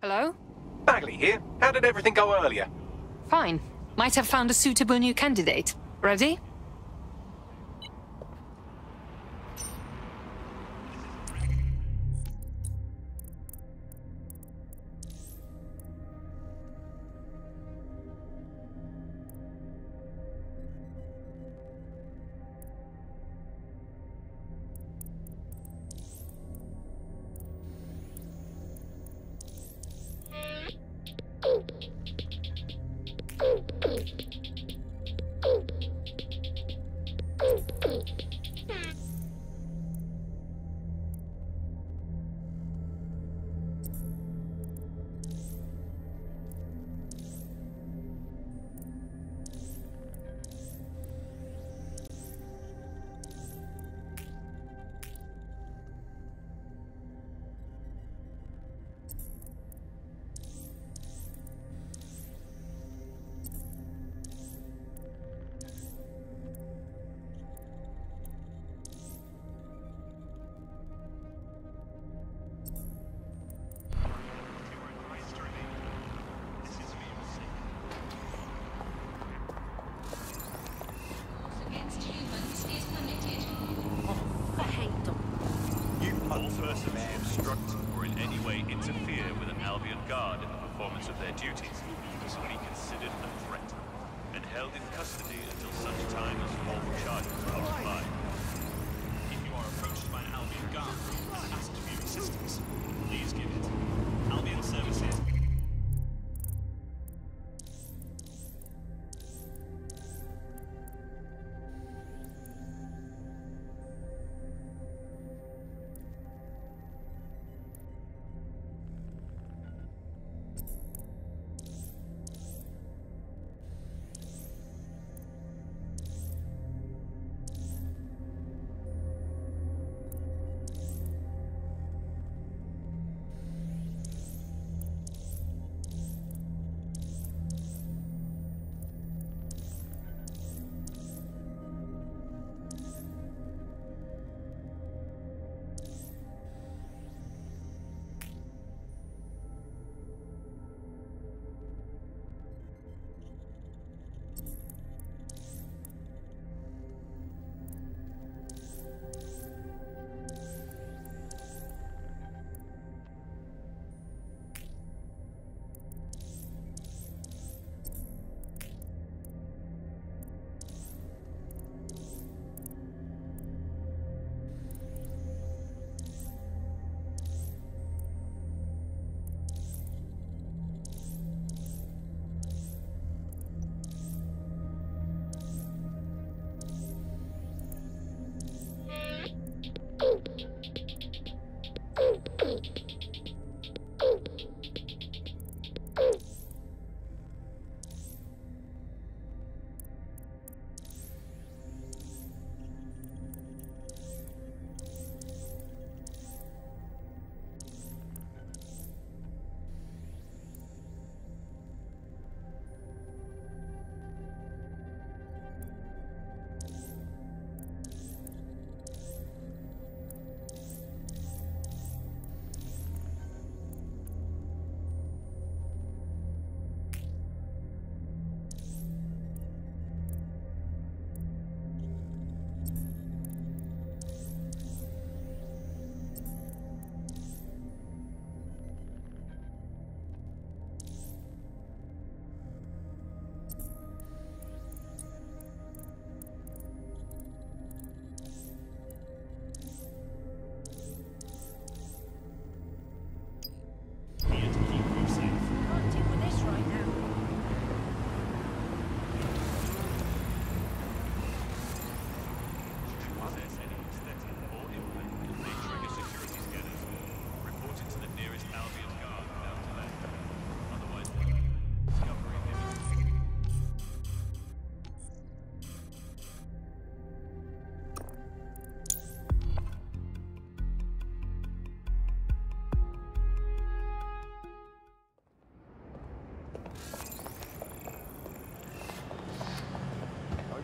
Hello? Bagley here. How did everything go earlier? Fine. Might have found a suitable new candidate. Ready?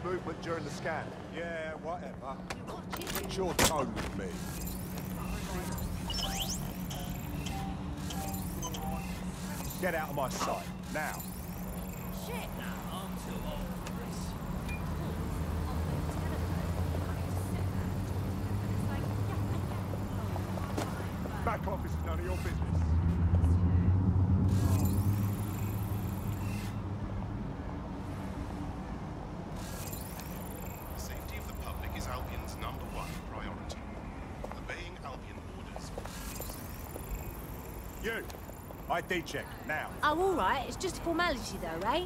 Movement during the scan. Yeah, whatever. What's your tone with me? Get out of my sight, now. Shit! Back office is none of your business. The safety of the public is Albion's #1 priority. Obeying Albion orders. You! ID check, now. Oh, all right. It's just a formality, though, eh?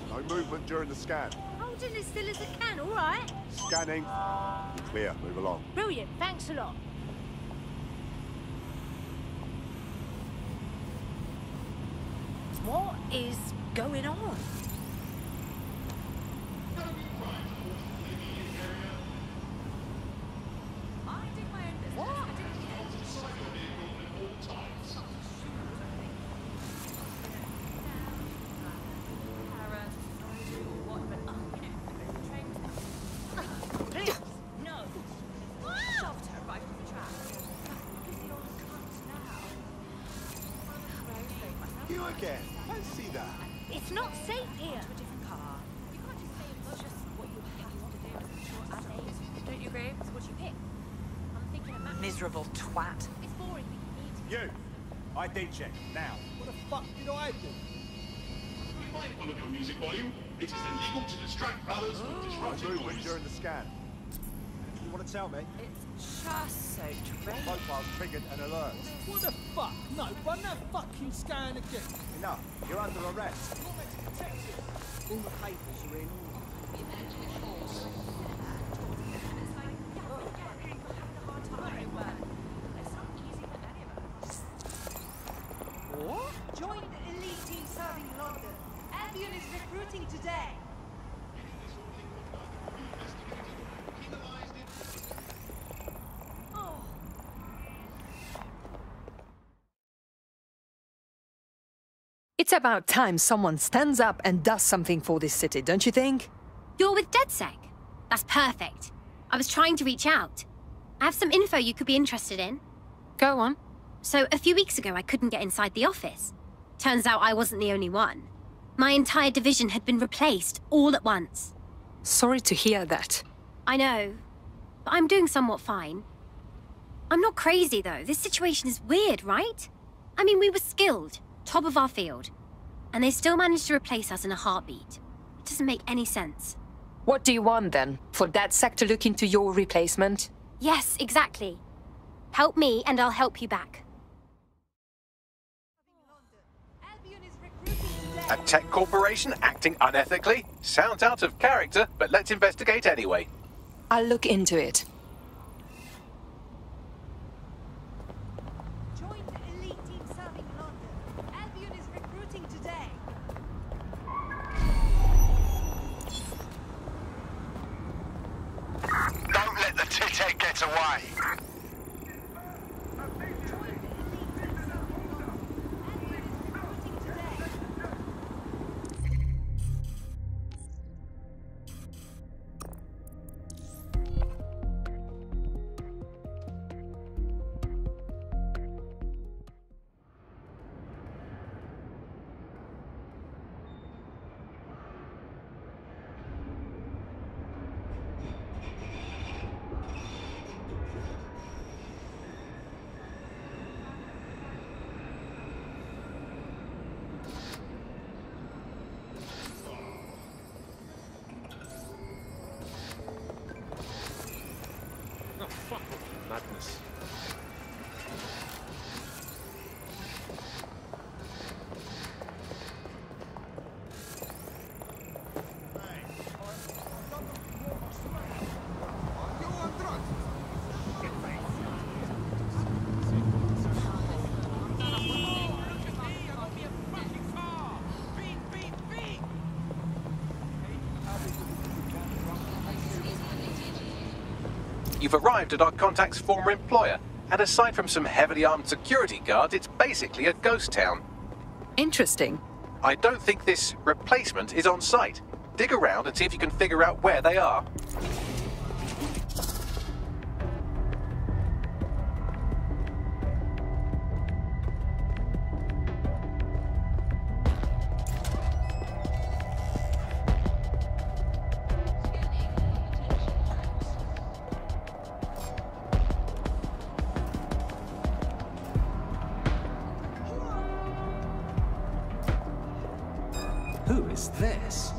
No movement during the scan. Holding as still as I can, all right? Scanning. Clear, move along. Brilliant. Thanks a lot. What is going on? You again. I see that. It's not safe here. Don't you agree? So what do you pick? I'm thinking a miserable twat. It's boring, but you need to. You! ID check, now. What the fuck did I do? Be mindful of your music volume. It is illegal to distract others or disrupt No your movement voice. during the scan. You want to tell me? It's just so dreadful. Profiles triggered an alert. What the fuck? No, run that fucking scan again. Enough. You're under arrest. All the papers are in What? Join the elite team serving London. Albion is recruiting today. Oh. It's about time someone stands up and does something for this city, don't you think? You're with DedSec? That's perfect. I was trying to reach out. I have some info you could be interested in. Go on. So, a few weeks ago, I couldn't get inside the office. Turns out I wasn't the only one. My entire division had been replaced, all at once. Sorry to hear that. I know, but I'm doing somewhat fine. I'm not crazy, though. This situation is weird, right? I mean, we were skilled, top of our field, and they still managed to replace us in a heartbeat. It doesn't make any sense. What do you want, then? For DedSec to look into your replacement? Yes, exactly. Help me, and I'll help you back. A tech corporation acting unethically? Sounds out of character, but let's investigate anyway. I'll look into it. Join the elite team serving London. Albion is recruiting today. Don't let the tit-head get away. Oh, fuck off, madness. You've arrived at our contact's former employer, and aside from some heavily armed security guards, it's basically a ghost town. Interesting. I don't think this replacement is on site. Dig around and see if you can figure out where they are. What's this?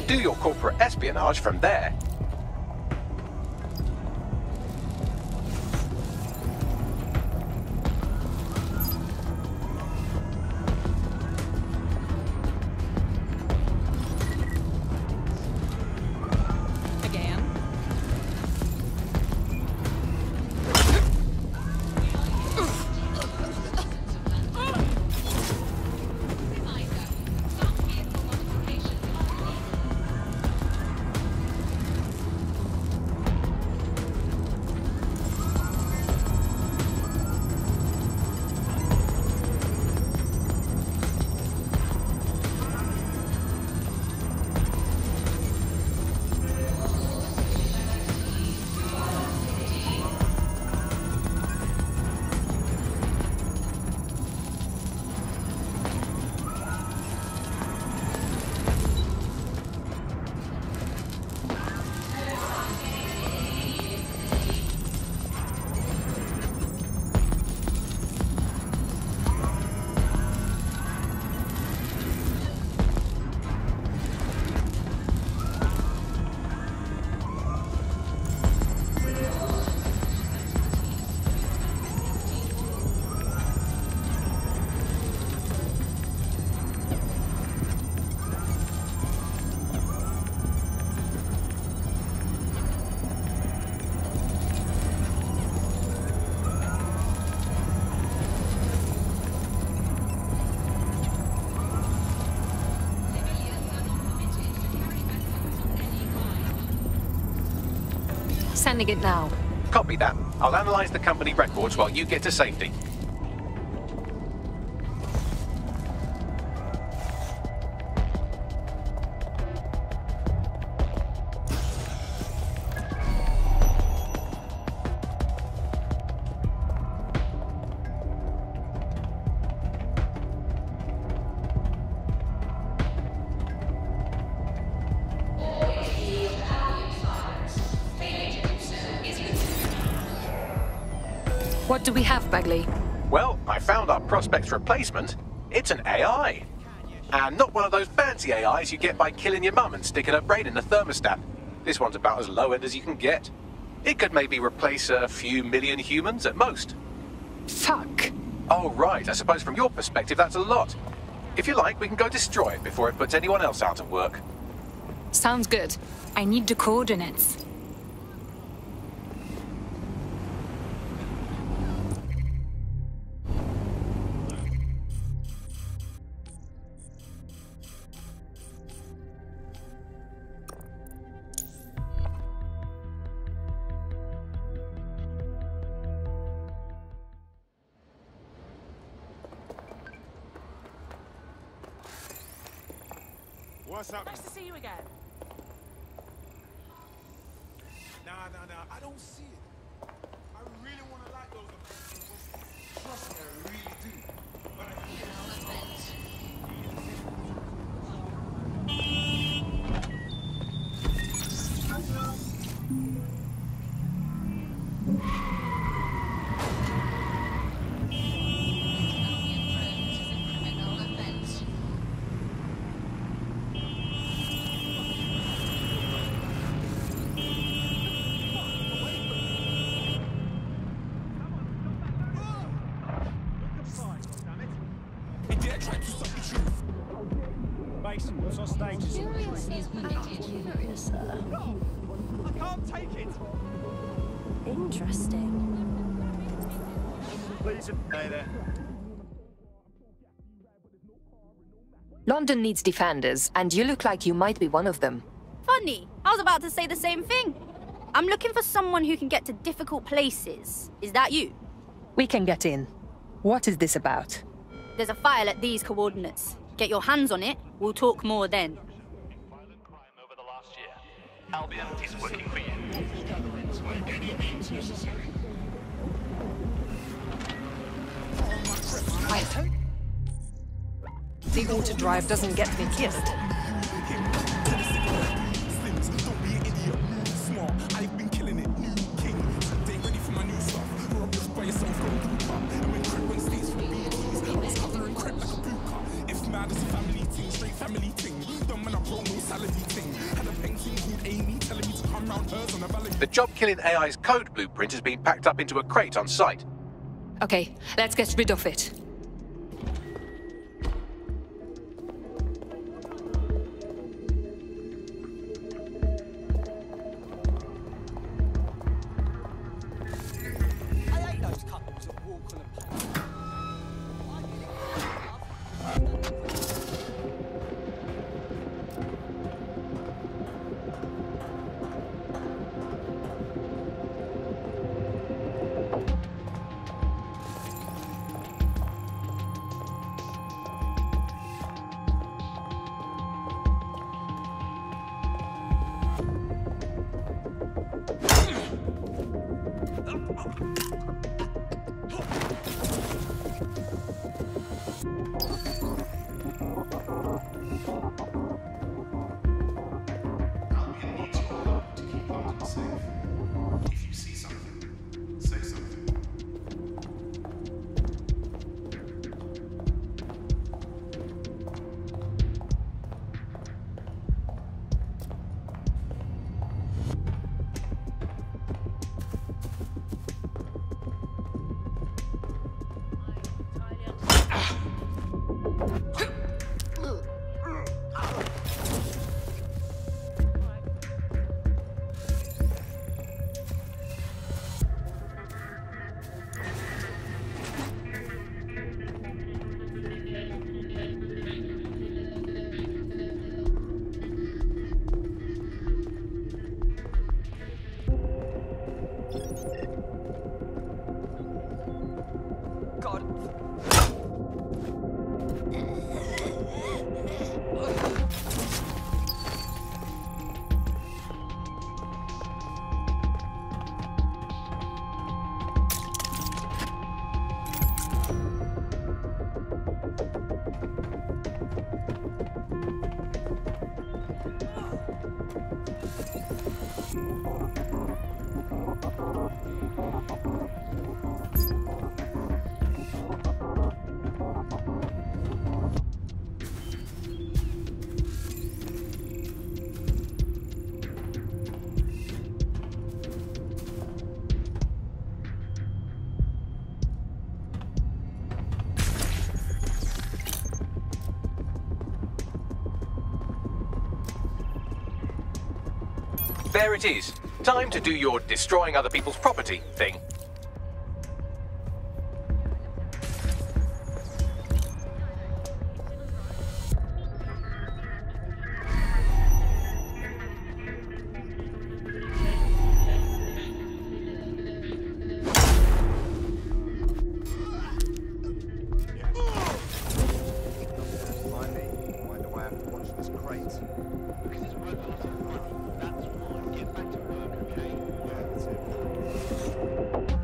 do your corporate espionage from there. Sending it now. Copy that. I'll analyze the company records while you get to safety. What do we have, Bagley? Well, I found our prospect's replacement. It's an AI. And not one of those fancy AIs you get by killing your mum and sticking her brain in a thermostat. This one's about as low end as you can get. It could maybe replace a few million humans at most. Fuck. Oh, right. I suppose from your perspective that's a lot. If you like, we can go destroy it before it puts anyone else out of work. Sounds good. I need the coordinates. What's up? Nice to see you again. Nah, I don't see it. I really want to like those Americans. Trust me, I really do. But I What's on stage is I can't take it. Interesting. Please stay there. London needs defenders, and you look like you might be one of them. Funny. I was about to say the same thing. I'm looking for someone who can get to difficult places. Is that you? We can get in. What is this about? There's a file at these coordinates. Get your hands on it. We'll talk more then. Violent crime over the last year. Albion is working for you. The auto drive doesn't get me killed. Don't be an idiot. Smart. I've been killing it. New king. They ready for my new stuff. Rob this by yourself. Go do pop. And when crib on stage for BDs, I was covering crib like a boot cut. If mad as a family ting, straight family ting. Don't man, I roll no salary ting. The job-killing AI's code blueprint has been packed up into a crate on site. Okay, let's get rid of it. I hate those couples that walk on a pavement. Albion needs your help to keep London safe. If you see something, say something. There it is. Time to do your destroying other people's property thing. Because it's worth a lot of money. That's why. Get back to work, okay? Yeah, that's it.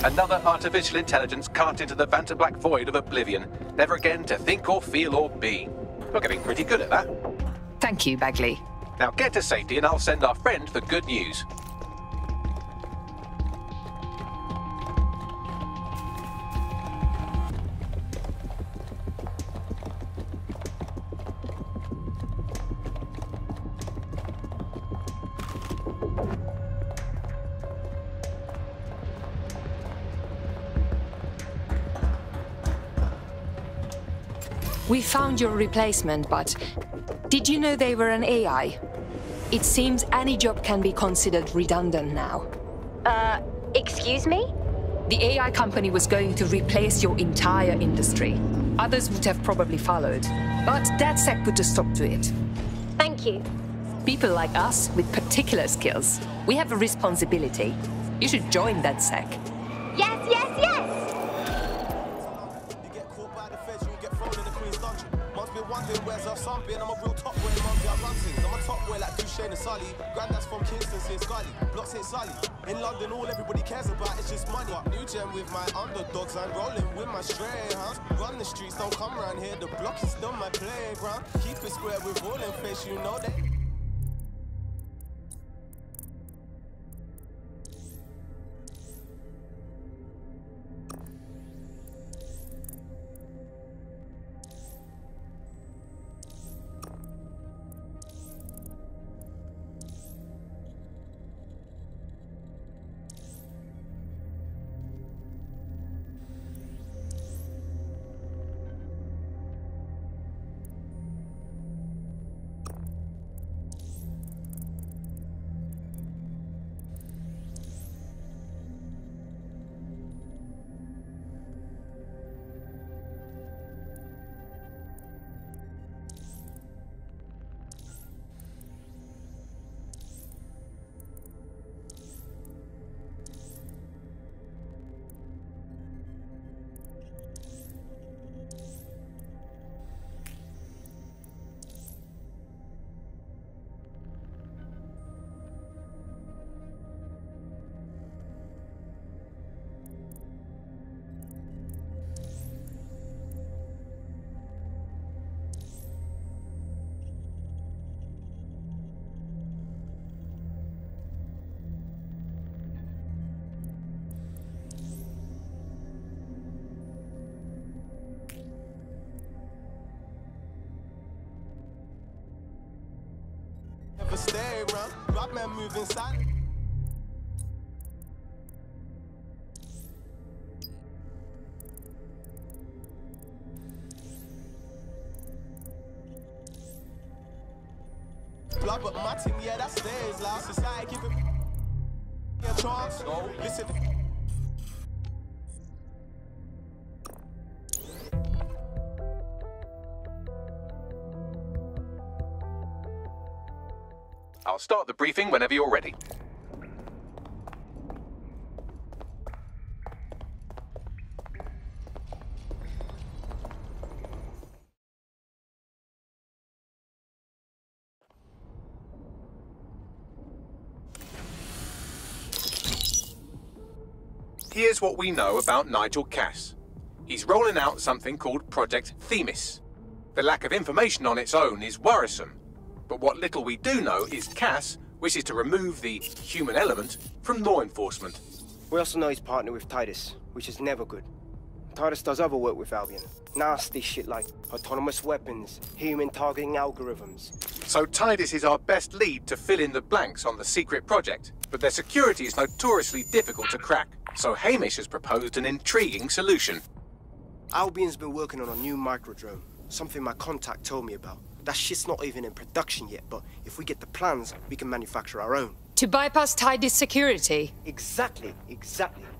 Another artificial intelligence cast into the Vantablack void of oblivion, never again to think or feel or be. You're getting pretty good at that. Thank you, Bagley. Now get to safety and I'll send our friend the good news. We found your replacement, but did you know they were an AI? It seems any job can be considered redundant now. Excuse me? The AI company was going to replace your entire industry. Others would have probably followed. But DedSec put a stop to it. Thank you. People like us with particular skills, we have a responsibility. You should join DedSec. Yes, yes, yes! You get caught by the feds, you'll get thrown in the Queen's dungeon. Must be wondering where's our son been. I'm a real top boy, mumsy, I run things. I'm a top boy like Duchesne and Sully. Granddad's from Kingston, St. Scully. Blocks St. Sully. In London, all everybody cares about is just money. New gen with my underdogs, I'm rolling with my stray, huh? Run the streets, don't come around here. The block is still my playground. Keep it square with all in face, you know that. Never stay around. Bad man move inside. Blood, but my team, yeah, that stays loud. Society give it a chance. No, listen. I'll start the briefing whenever you're ready. Here's what we know about Nigel Cass. He's rolling out something called Project Themis. The lack of information on its own is worrisome. But what little we do know is Cass wishes to remove the human element from law enforcement. We also know he's partnered with Titus, which is never good. Titus does other work with Albion. Nasty shit like autonomous weapons, human targeting algorithms. So Titus is our best lead to fill in the blanks on the secret project, but their security is notoriously difficult to crack. So Hamish has proposed an intriguing solution. Albion's been working on a new microdrone, something my contact told me about. That shit's not even in production yet, but if we get the plans, we can manufacture our own. To bypass Tidy's security? Exactly.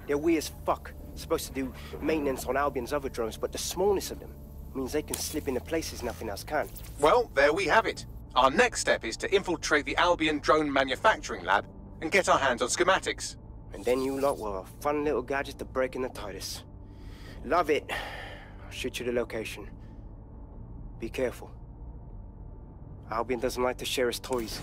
They're weird as fuck. Supposed to do maintenance on Albion's other drones, but the smallness of them means they can slip into places nothing else can. Well, there we have it. Our next step is to infiltrate the Albion drone manufacturing lab and get our hands on schematics. And then you lot will have a fun little gadget to break in the Titus. Love it. I'll shoot you the location. Be careful. Albion doesn't like to share his toys.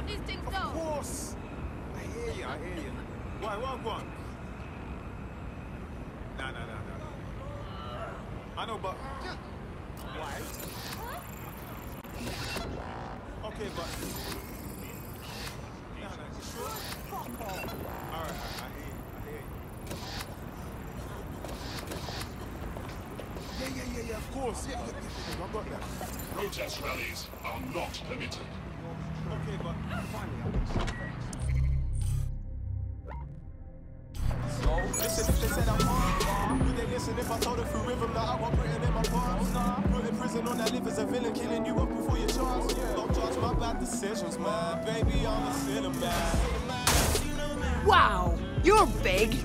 these things Of though. course. I hear you. Why, what one? Nah. I know, but... Why? Okay, but... Nah, you sure? Alright, I hear you. Yeah, of course. Yeah, I got that. Protest rallies are not permitted. Okay, but finally, listen, if they said I'm hard, would they listen if I told them through rhythm that I got Britain in my palms? Put in prison on that live as a villain, killing you up before your chance. Don't judge my bad decisions, man. Baby, I'm a sinner, man. Wow, you're big.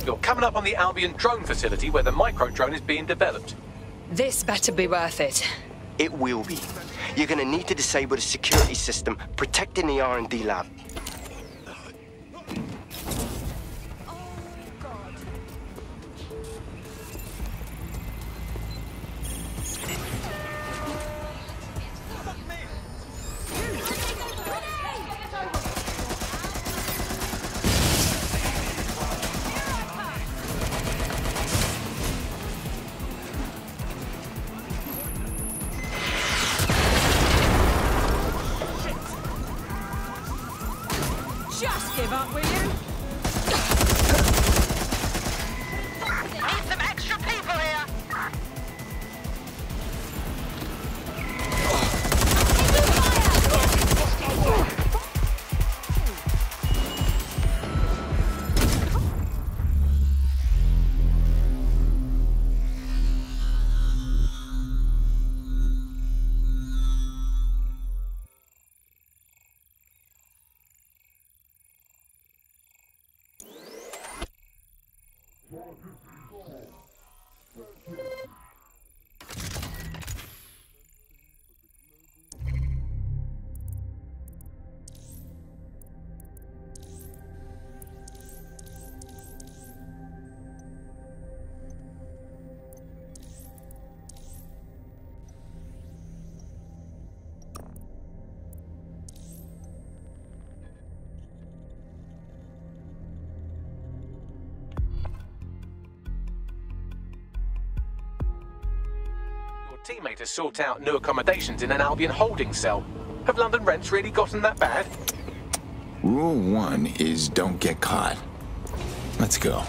You're coming up on the Albion drone facility where the micro-drone is being developed. This better be worth it. It will be. You're gonna need to disable the security system protecting the R&D lab. Just give up, will you? Need some extra people here. Teammate to sort out new accommodations in an Albion holding cell. Have London rents really gotten that bad? Rule 1 is don't get caught. Let's go.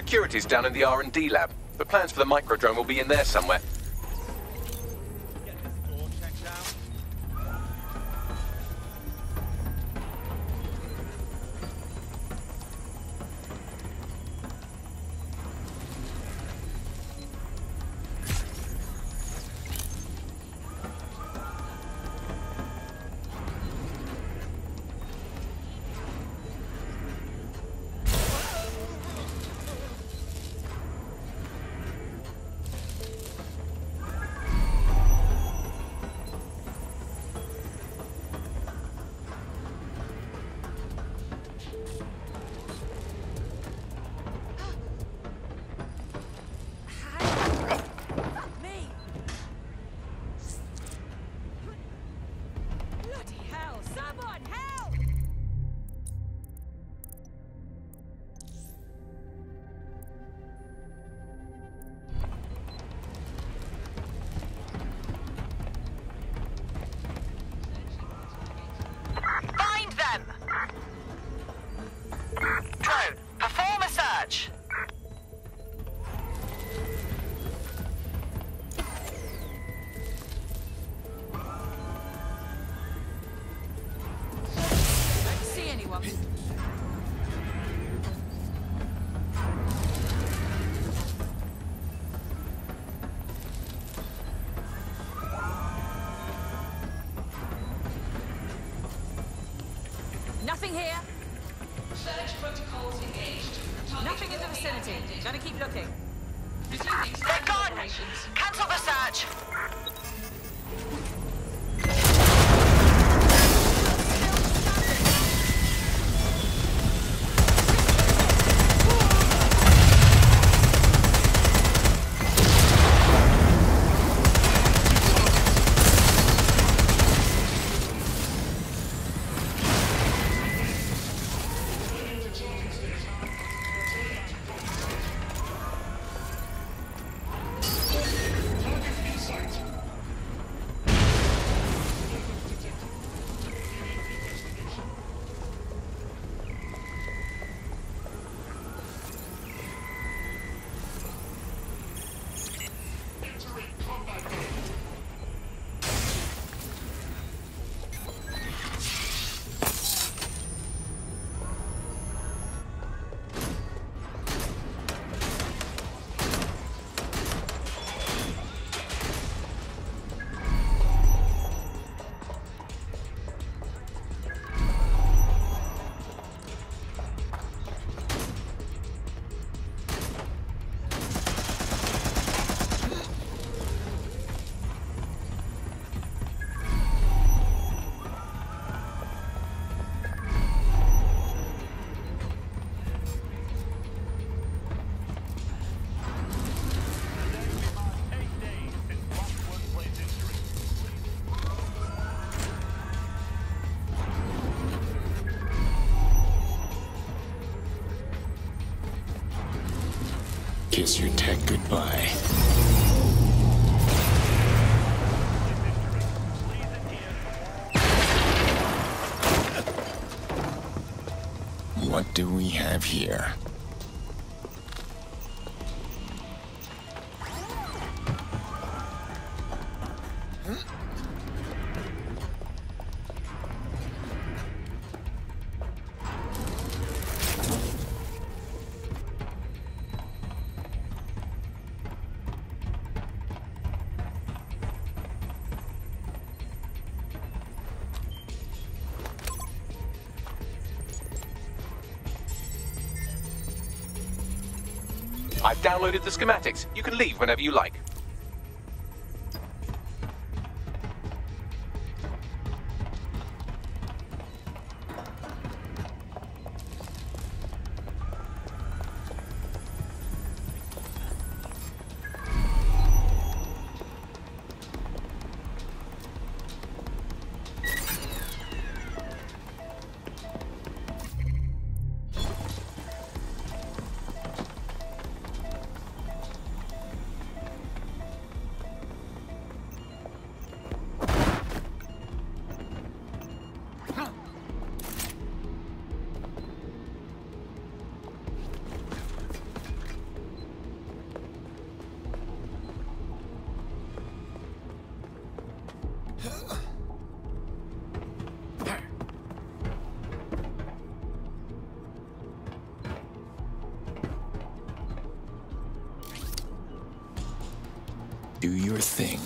Security's down in the R&D lab, but plans for the microdrone will be in there somewhere. Nothing here. Search protocols engaged. Nothing in the vicinity. Gonna keep looking. They're gone! Cancel the search! Kiss your tech goodbye. What do we have here? I've downloaded the schematics. You can leave whenever you like. Do your thing.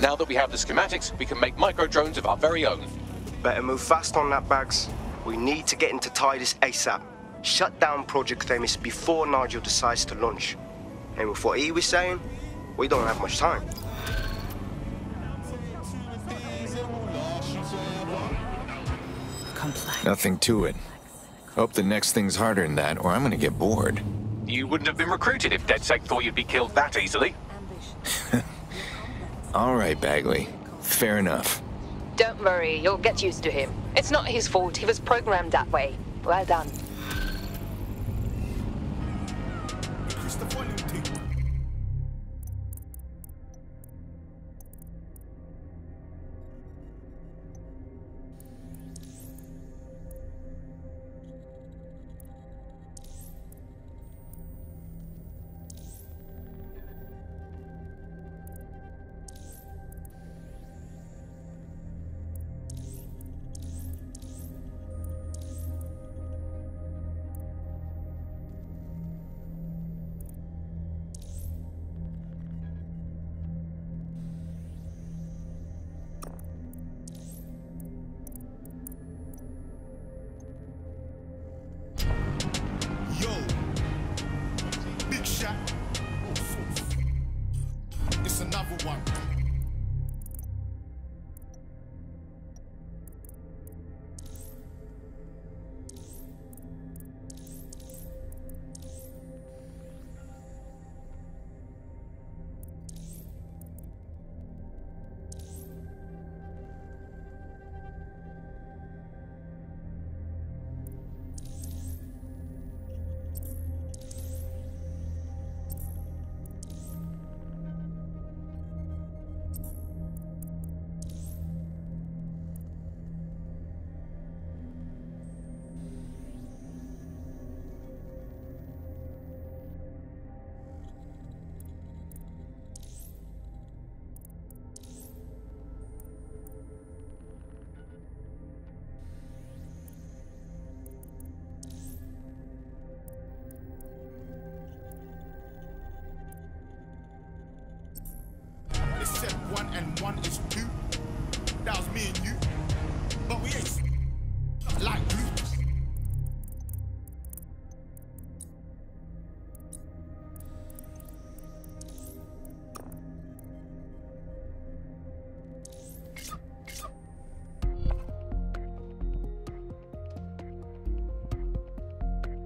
Now that we have the schematics, we can make micro-drones of our very own. Better move fast on that, Bags. We need to get into Titus ASAP. Shut down Project Themis before Nigel decides to launch. And with what he was saying, we don't have much time. Nothing to it. Hope the next thing's harder than that, or I'm gonna get bored. You wouldn't have been recruited if DedSec thought you'd be killed that easily. All right, Bagley. Fair enough. Don't worry, you'll get used to him. It's not his fault, he was programmed that way. Well done. It's you. That was me and you. But we ain't like glue.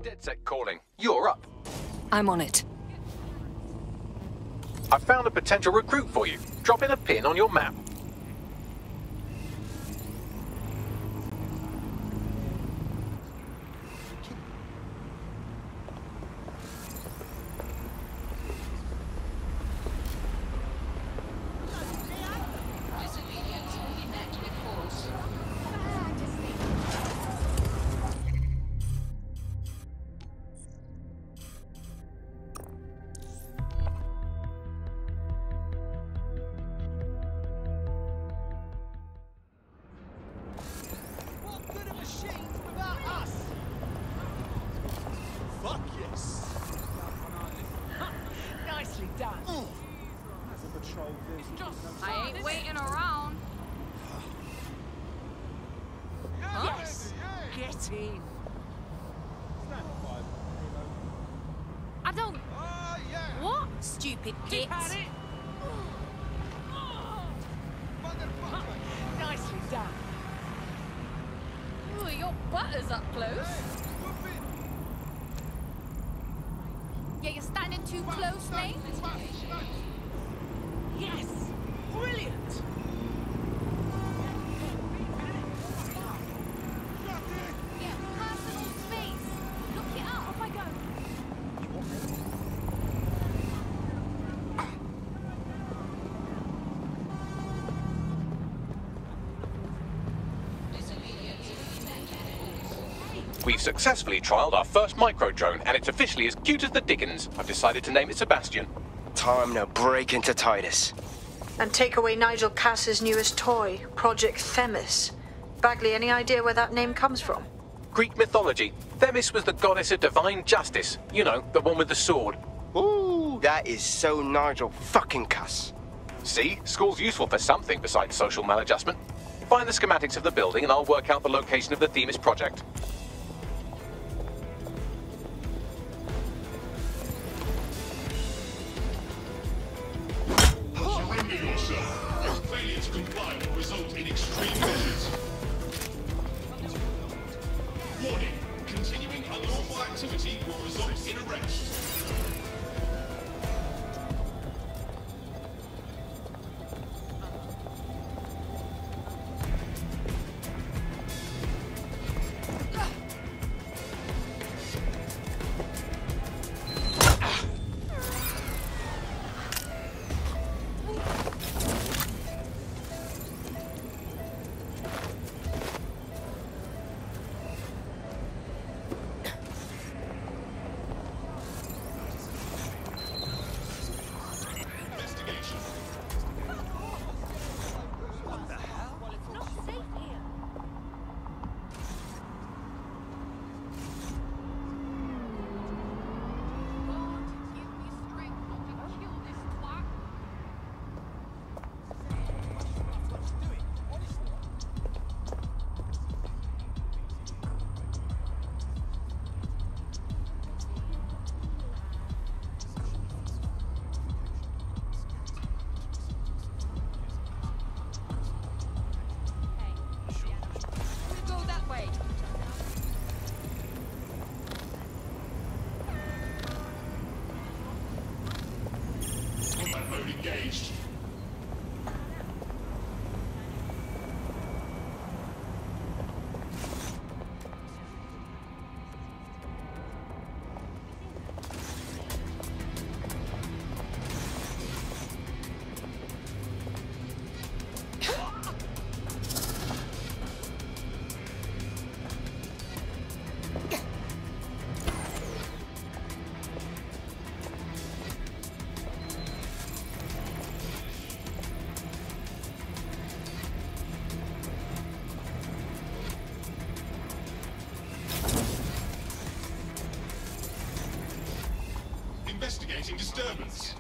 DedSec calling. You're up. I'm on it. I found a potential recruit for you. Drop in a pin on your map. Fuck yes. Nicely done. As a patrol vehicle. I ain't waiting around. Yes. Get in. I don't. What? Stupid git. At it. Nicely done. Ooh, your butter's up close. Yeah, you're standing too close, mate. Yes. Brilliant. Yeah, personal space. Look it up. Off I go. We've successfully trialed our first micro-drone, and it's officially as cute as the dickens. I've decided to name it Sebastian. Time to break into Titus. And take away Nigel Cass's newest toy, Project Themis. Bagley, any idea where that name comes from? Greek mythology. Themis was the goddess of divine justice. You know, the one with the sword. Ooh, that is so Nigel fucking Cass. See? School's useful for something besides social maladjustment. Find the schematics of the building and I'll work out the location of the Themis project. Surrender yourself. Failure to comply will result in extreme measures. Warning. Continuing unlawful activity will result in arrest. Engaged. Investigating disturbance.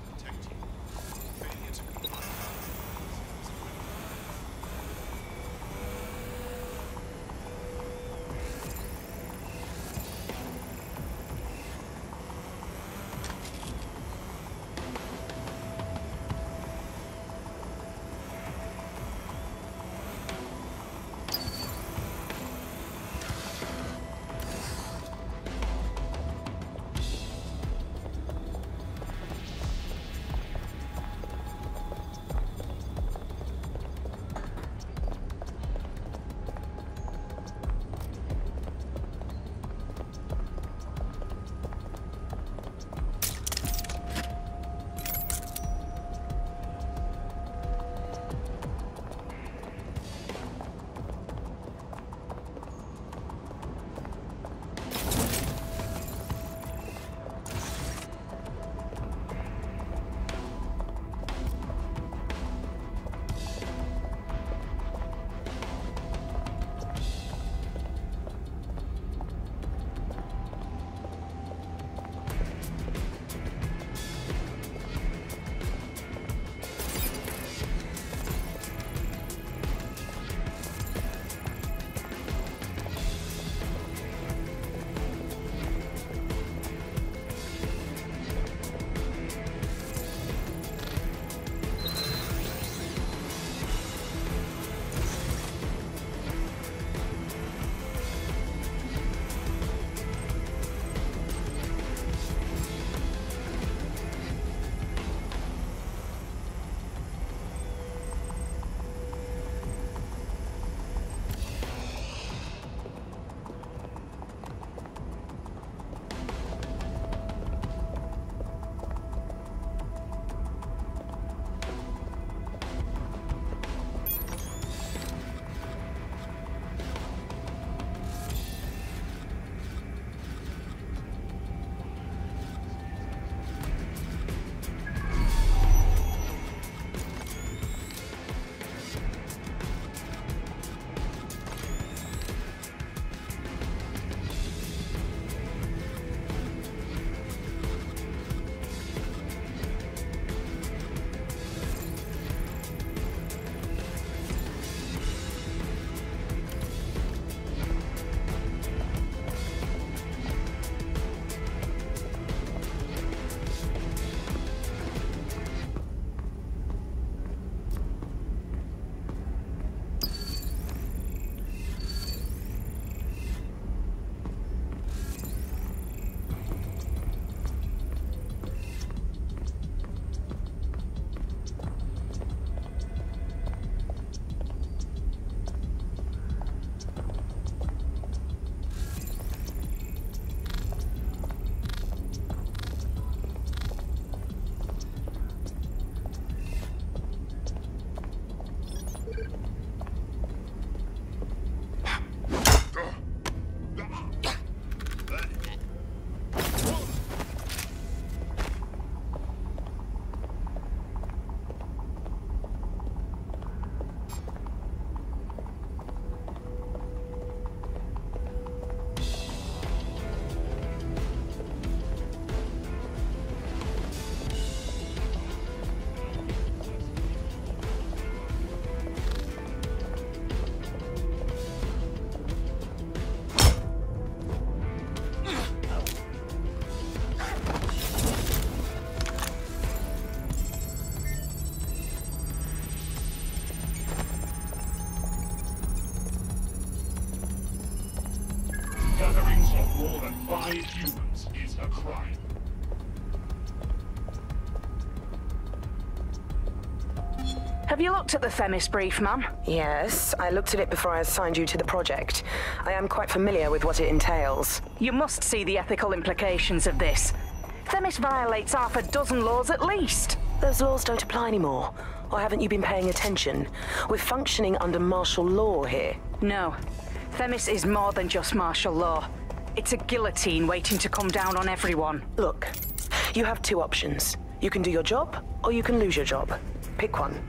is a crime. Have you looked at the Themis brief, ma'am? Yes, I looked at it before I assigned you to the project. I am quite familiar with what it entails. You must see the ethical implications of this. Themis violates half a dozen laws at least. Those laws don't apply anymore. Or haven't you been paying attention? We're functioning under martial law here. No. Themis is more than just martial law. It's a guillotine waiting to come down on everyone. Look, you have two options. You can do your job, or you can lose your job. Pick one.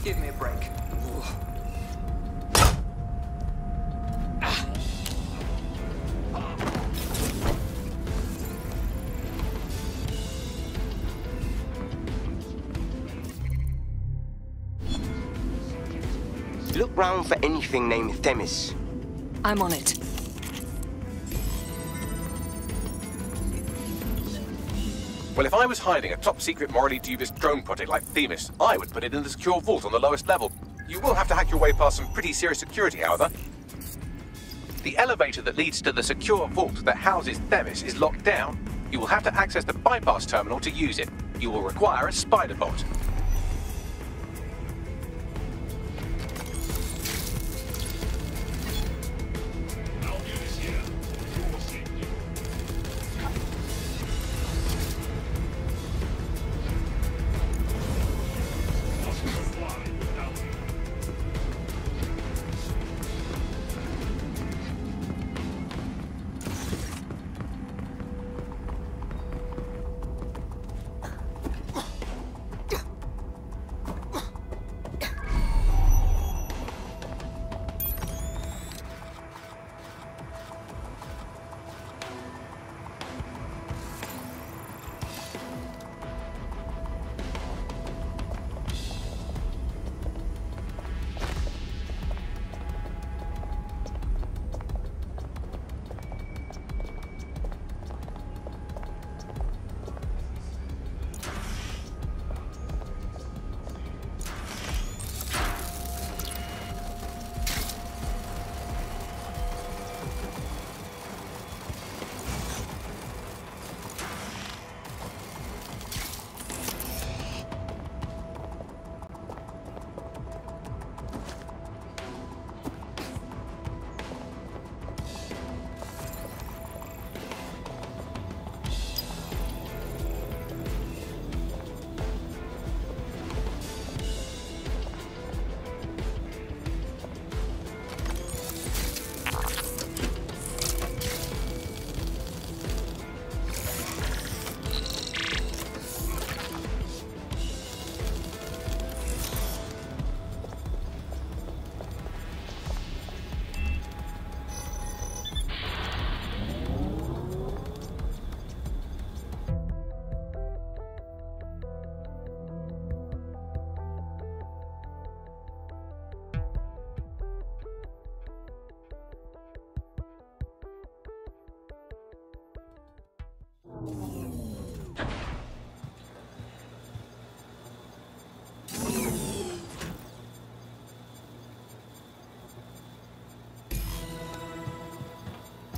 Give me a break. Look round for anything named Themis. I'm on it. Well, if I was hiding a top-secret, morally dubious drone project like Themis, I would put it in the secure vault on the lowest level. You will have to hack your way past some pretty serious security, however. The elevator that leads to the secure vault that houses Themis is locked down. You will have to access the bypass terminal to use it. You will require a spider bot.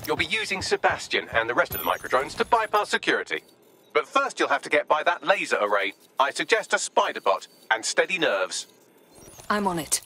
You'll be using Sebastian and the rest of the microdrones to bypass security. But first you'll have to get by that laser array. I suggest a spider bot and steady nerves. I'm on it.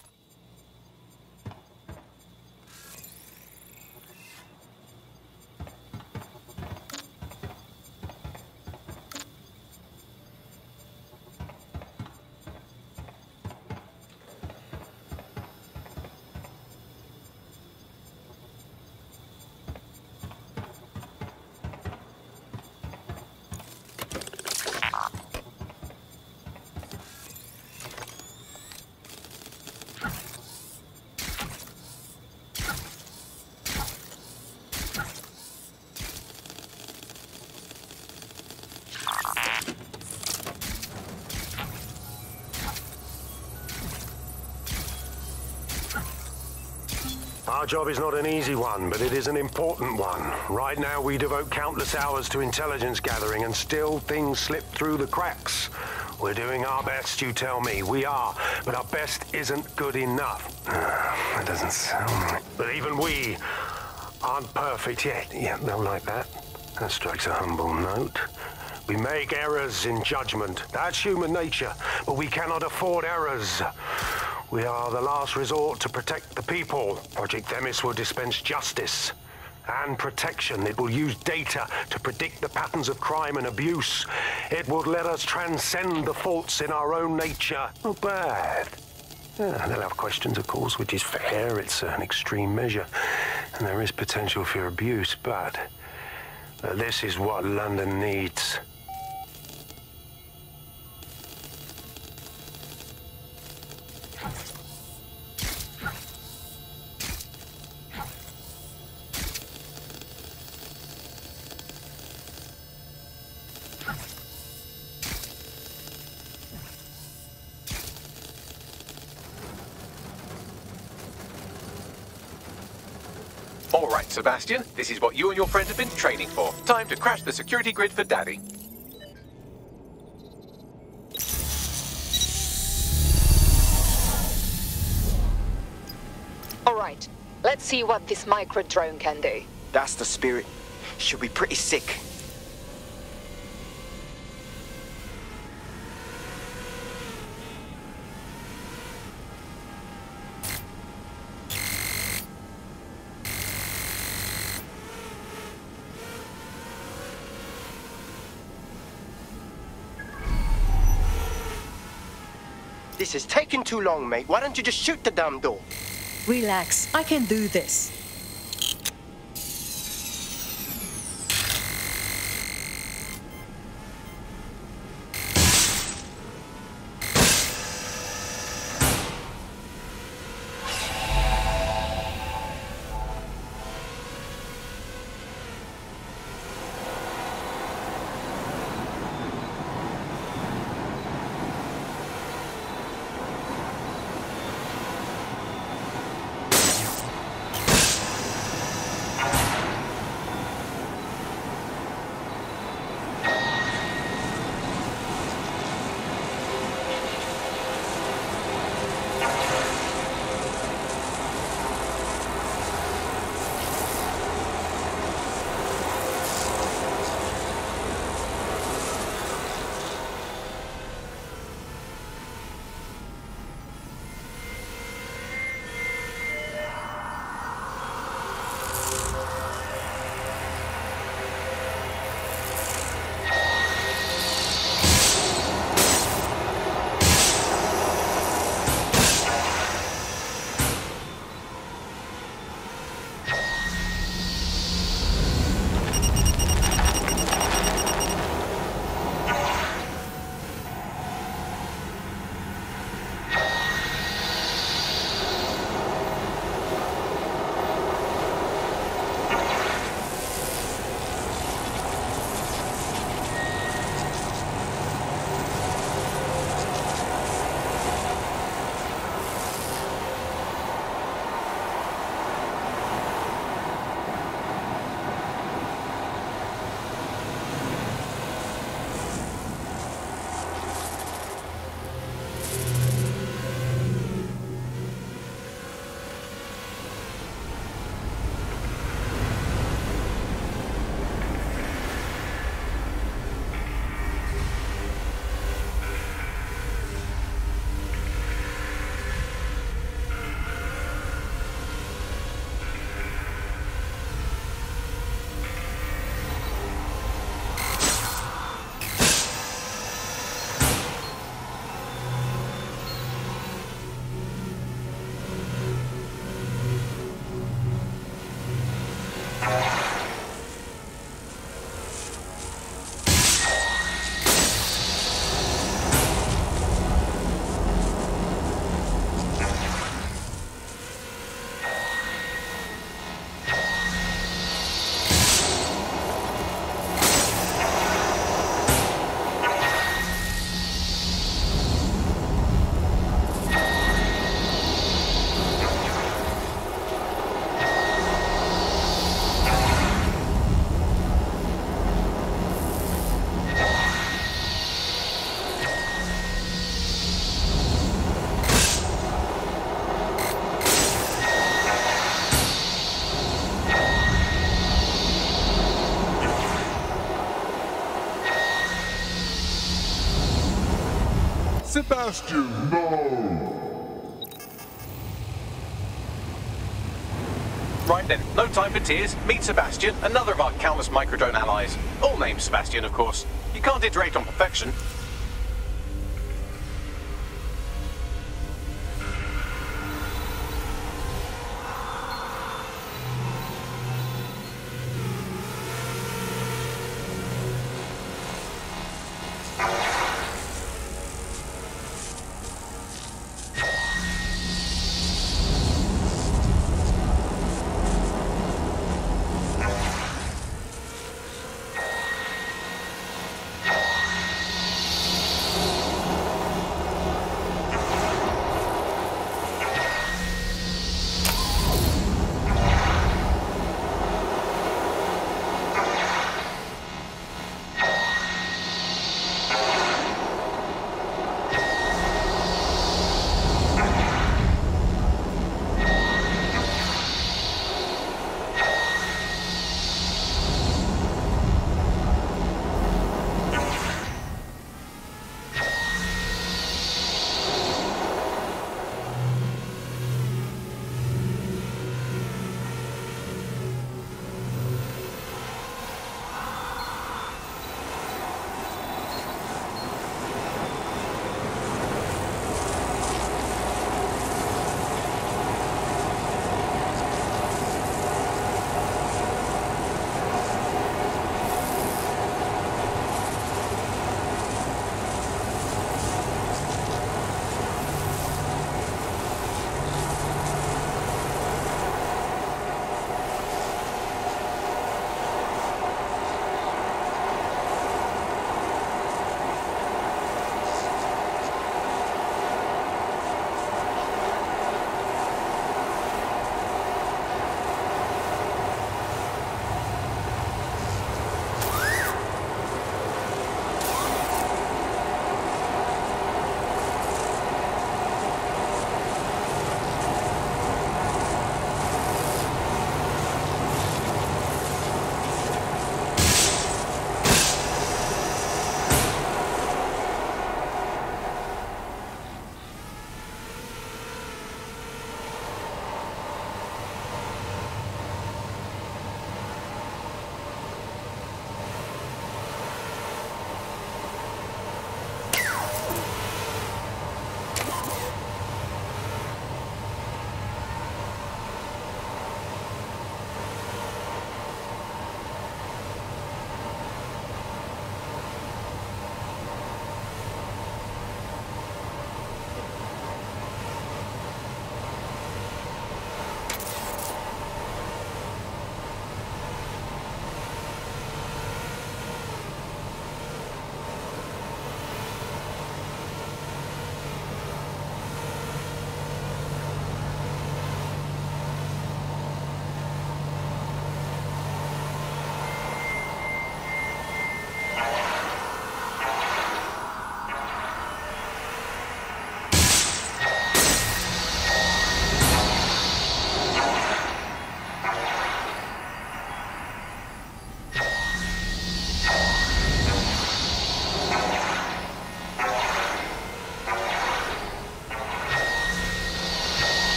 Our job is not an easy one, but it is an important one. Right now, we devote countless hours to intelligence gathering, and still things slip through the cracks. We're doing our best, you tell me. We are, but our best isn't good enough. That doesn't sound right. But even we aren't perfect yet. Yeah, they'll like that. That strikes a humble note. We make errors in judgment. That's human nature, but we cannot afford errors. We are the last resort to protect the people. Project Themis will dispense justice and protection. It will use data to predict the patterns of crime and abuse. It will let us transcend the faults in our own nature. Not bad. Yeah, they'll have questions, of course, which is fair. It's an extreme measure, and there is potential for abuse, but this is what London needs. Alright, Sebastian, this is what you and your friends have been training for. Time to crash the security grid for Daddy. Alright, let's see what this micro-drone can do. That's the spirit. Should be pretty sick. This is taking too long, mate. Why don't you just shoot the damn door? Relax, I can do this. Sebastian, no! Right then, no time for tears. Meet Sebastian, another of our countless microdrone allies. All named Sebastian, of course. You can't iterate on perfection.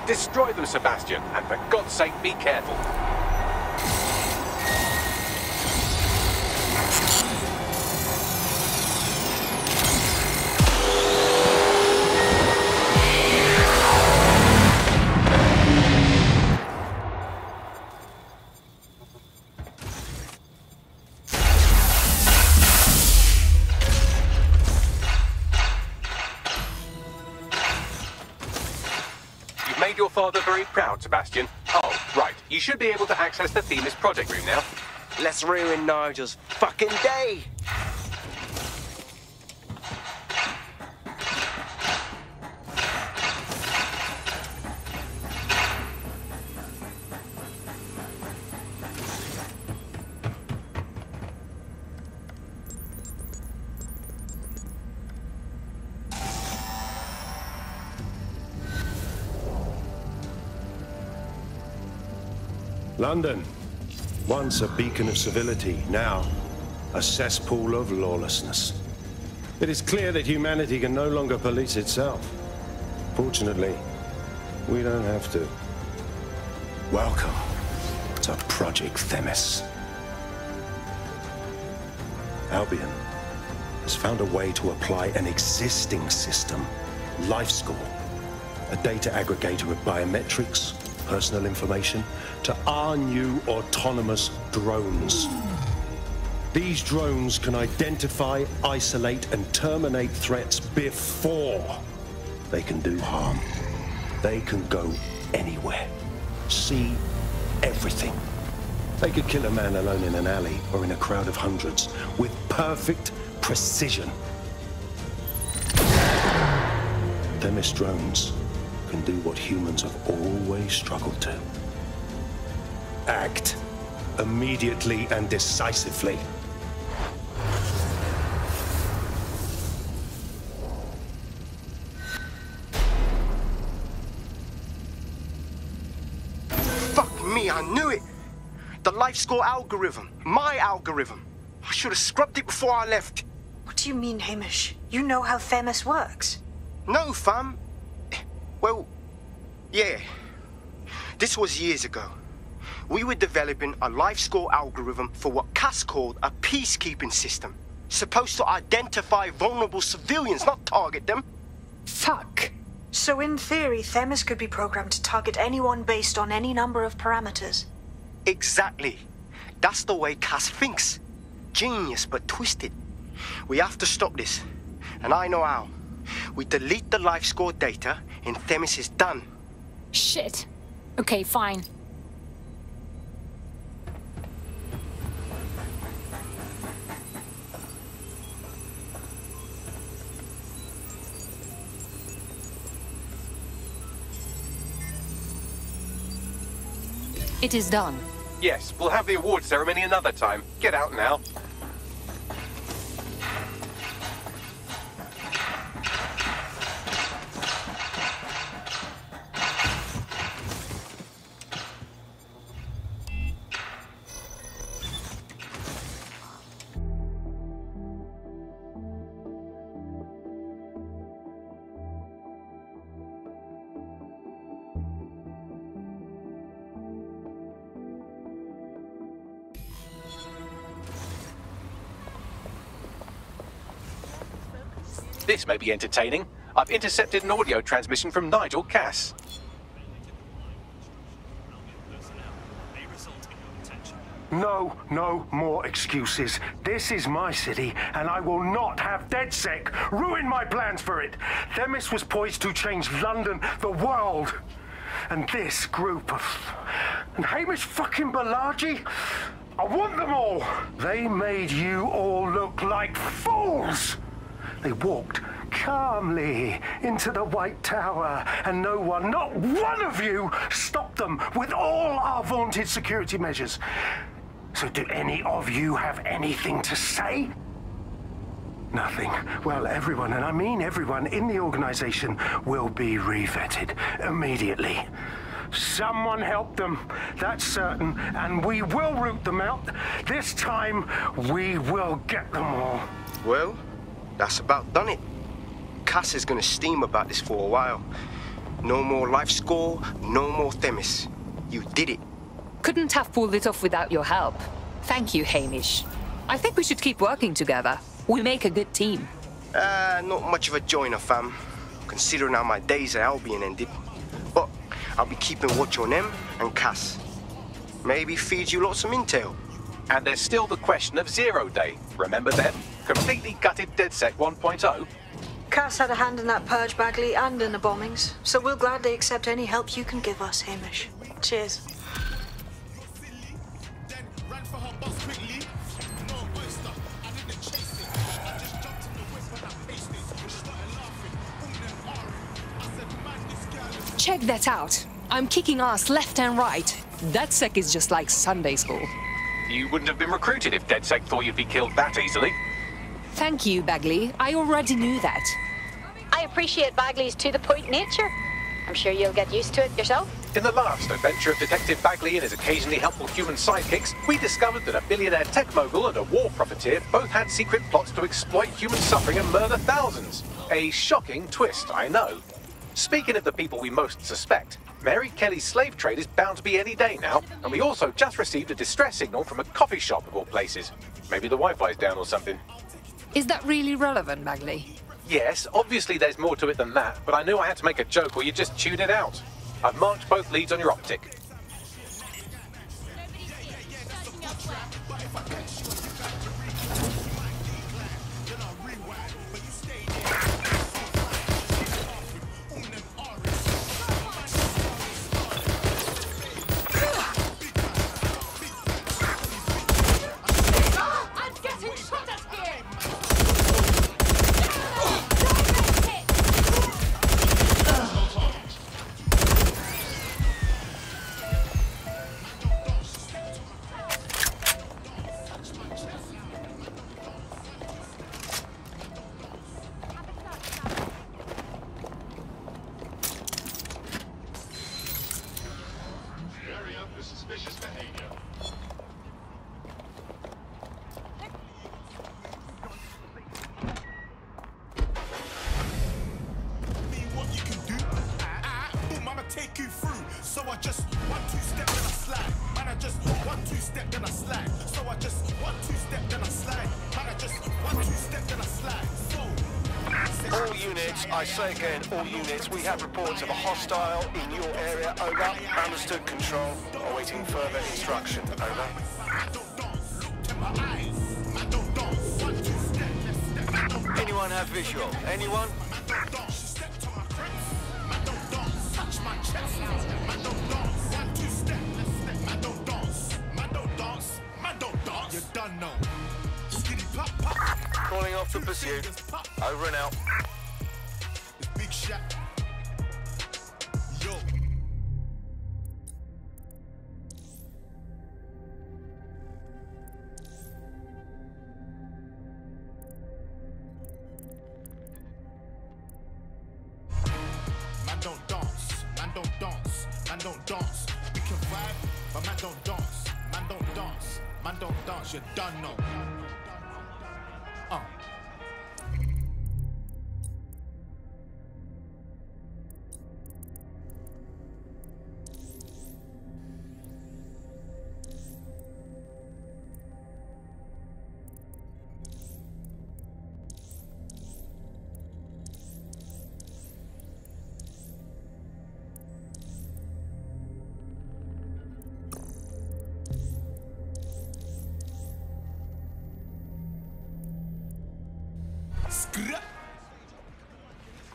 Destroy them, Sebastian, and for God's sake, be careful. Made your father very proud, Sebastian. Oh, right. You should be able to access the Themis project room now. Let's ruin Nigel's fucking day! London. Once a beacon of civility, now a cesspool of lawlessness. It is clear that humanity can no longer police itself. Fortunately, we don't have to. Welcome to Project Themis. Albion has found a way to apply an existing system, LifeScore, a data aggregator of biometrics, personal information, to our new autonomous drones. These drones can identify, isolate, and terminate threats before they can do harm. They can go anywhere, see everything. They could kill a man alone in an alley or in a crowd of hundreds with perfect precision. Themis drones can do what humans have always struggled to. Act immediately and decisively. Fuck me, I knew it! The LifeScore algorithm. My algorithm. I should have scrubbed it before I left. What do you mean, Hamish? You know how Themis works? No, fam. Well, yeah. This was years ago. We were developing a LifeScore algorithm for what Cass called a peacekeeping system. Supposed to identify vulnerable civilians, not target them. Fuck. So in theory, Themis could be programmed to target anyone based on any number of parameters. Exactly. That's the way Cass thinks. Genius, but twisted. We have to stop this. And I know how. We delete the LifeScore data, and Themis is done. Shit. Okay, fine. It is done. Yes, we'll have the award ceremony another time. Get out now. This may be entertaining. I've intercepted an audio transmission from Nigel Cass. No more excuses. This is my city, and I will not have DedSec ruin my plans for it. Themis was poised to change London, the world. And this group of... And Hamish fucking Balaji? I want them all. They made you all look like fools. They walked calmly into the White Tower, and no one, not one of you, stopped them with all our vaunted security measures. So do any of you have anything to say? Nothing. Well, everyone, and I mean everyone in the organization, will be re-vetted immediately. Someone help them, that's certain, and we will root them out. This time, we will get them all. Well, that's about done it. Cass is gonna steam about this for a while. No more LifeScore, no more Themis. You did it. Couldn't have pulled it off without your help. Thank you, Hamish. I think we should keep working together. We make a good team. Not much of a joiner, fam. Considering how my days at Albion ended. But I'll be keeping watch on them and Cass. Maybe feed you lots of intel. And there's still the question of Zero Day. Remember them? Completely gutted DedSec 1.0. Cass had a hand in that purge, Bagley, and in the bombings. So we'll gladly accept any help you can give us, Hamish. Cheers. Check that out. I'm kicking ass left and right. DedSec is just like Sunday school. You wouldn't have been recruited if DedSec thought you'd be killed that easily. Thank you, Bagley. I already knew that. I appreciate Bagley's to-the-point nature. I'm sure you'll get used to it yourself. In the last adventure of Detective Bagley and his occasionally helpful human sidekicks, we discovered that a billionaire tech mogul and a war profiteer both had secret plots to exploit human suffering and murder thousands. A shocking twist, I know. Speaking of the people we most suspect, Mary Kelly's slave trade is bound to be any day now, and we also just received a distress signal from a coffee shop of all places. Maybe the Wi-Fi's down or something. Is that really relevant, Bagley? Yes, obviously there's more to it than that, but I knew I had to make a joke or you just tuned it out. I've marked both leads on your optic. Take you through, so I just 1-2 step then I slide. Man, I just 1-2 step then I slide. So I just 1-2 step then I slide. Man, I just 1-2 step then I slide. All units, I say again, all units, we have reports of a hostile in your area. Over. Understood, control. Awaiting further instruction. Over. Anyone have visual? Anyone? You done know. Calling off the pursuit. Over and out. Big shot. Yo. Man don't dance. Man don't dance. Man don't dance. We can vibe, but man don't dance. Man don't dance. Man don't dance. You done know.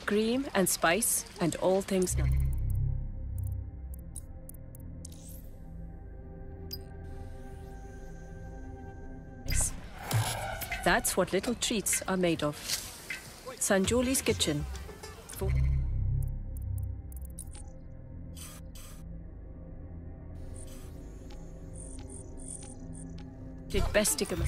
Cream and spice and all things nice. That's what little treats are made of. Sanjoli's kitchen. Did best stick 'em.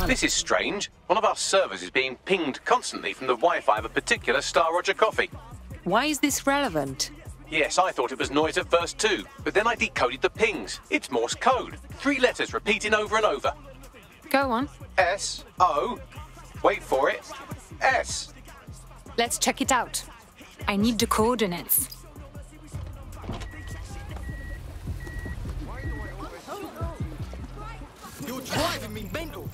This is strange. One of our servers is being pinged constantly from the Wi-Fi of a particular Star Roger coffee. Why is this relevant? Yes, I thought it was noise at first too, but then I decoded the pings. It's Morse code. 3 letters repeating over and over. Go on. S-O. Wait for it. S. Let's check it out. I need the coordinates. You're driving me mental.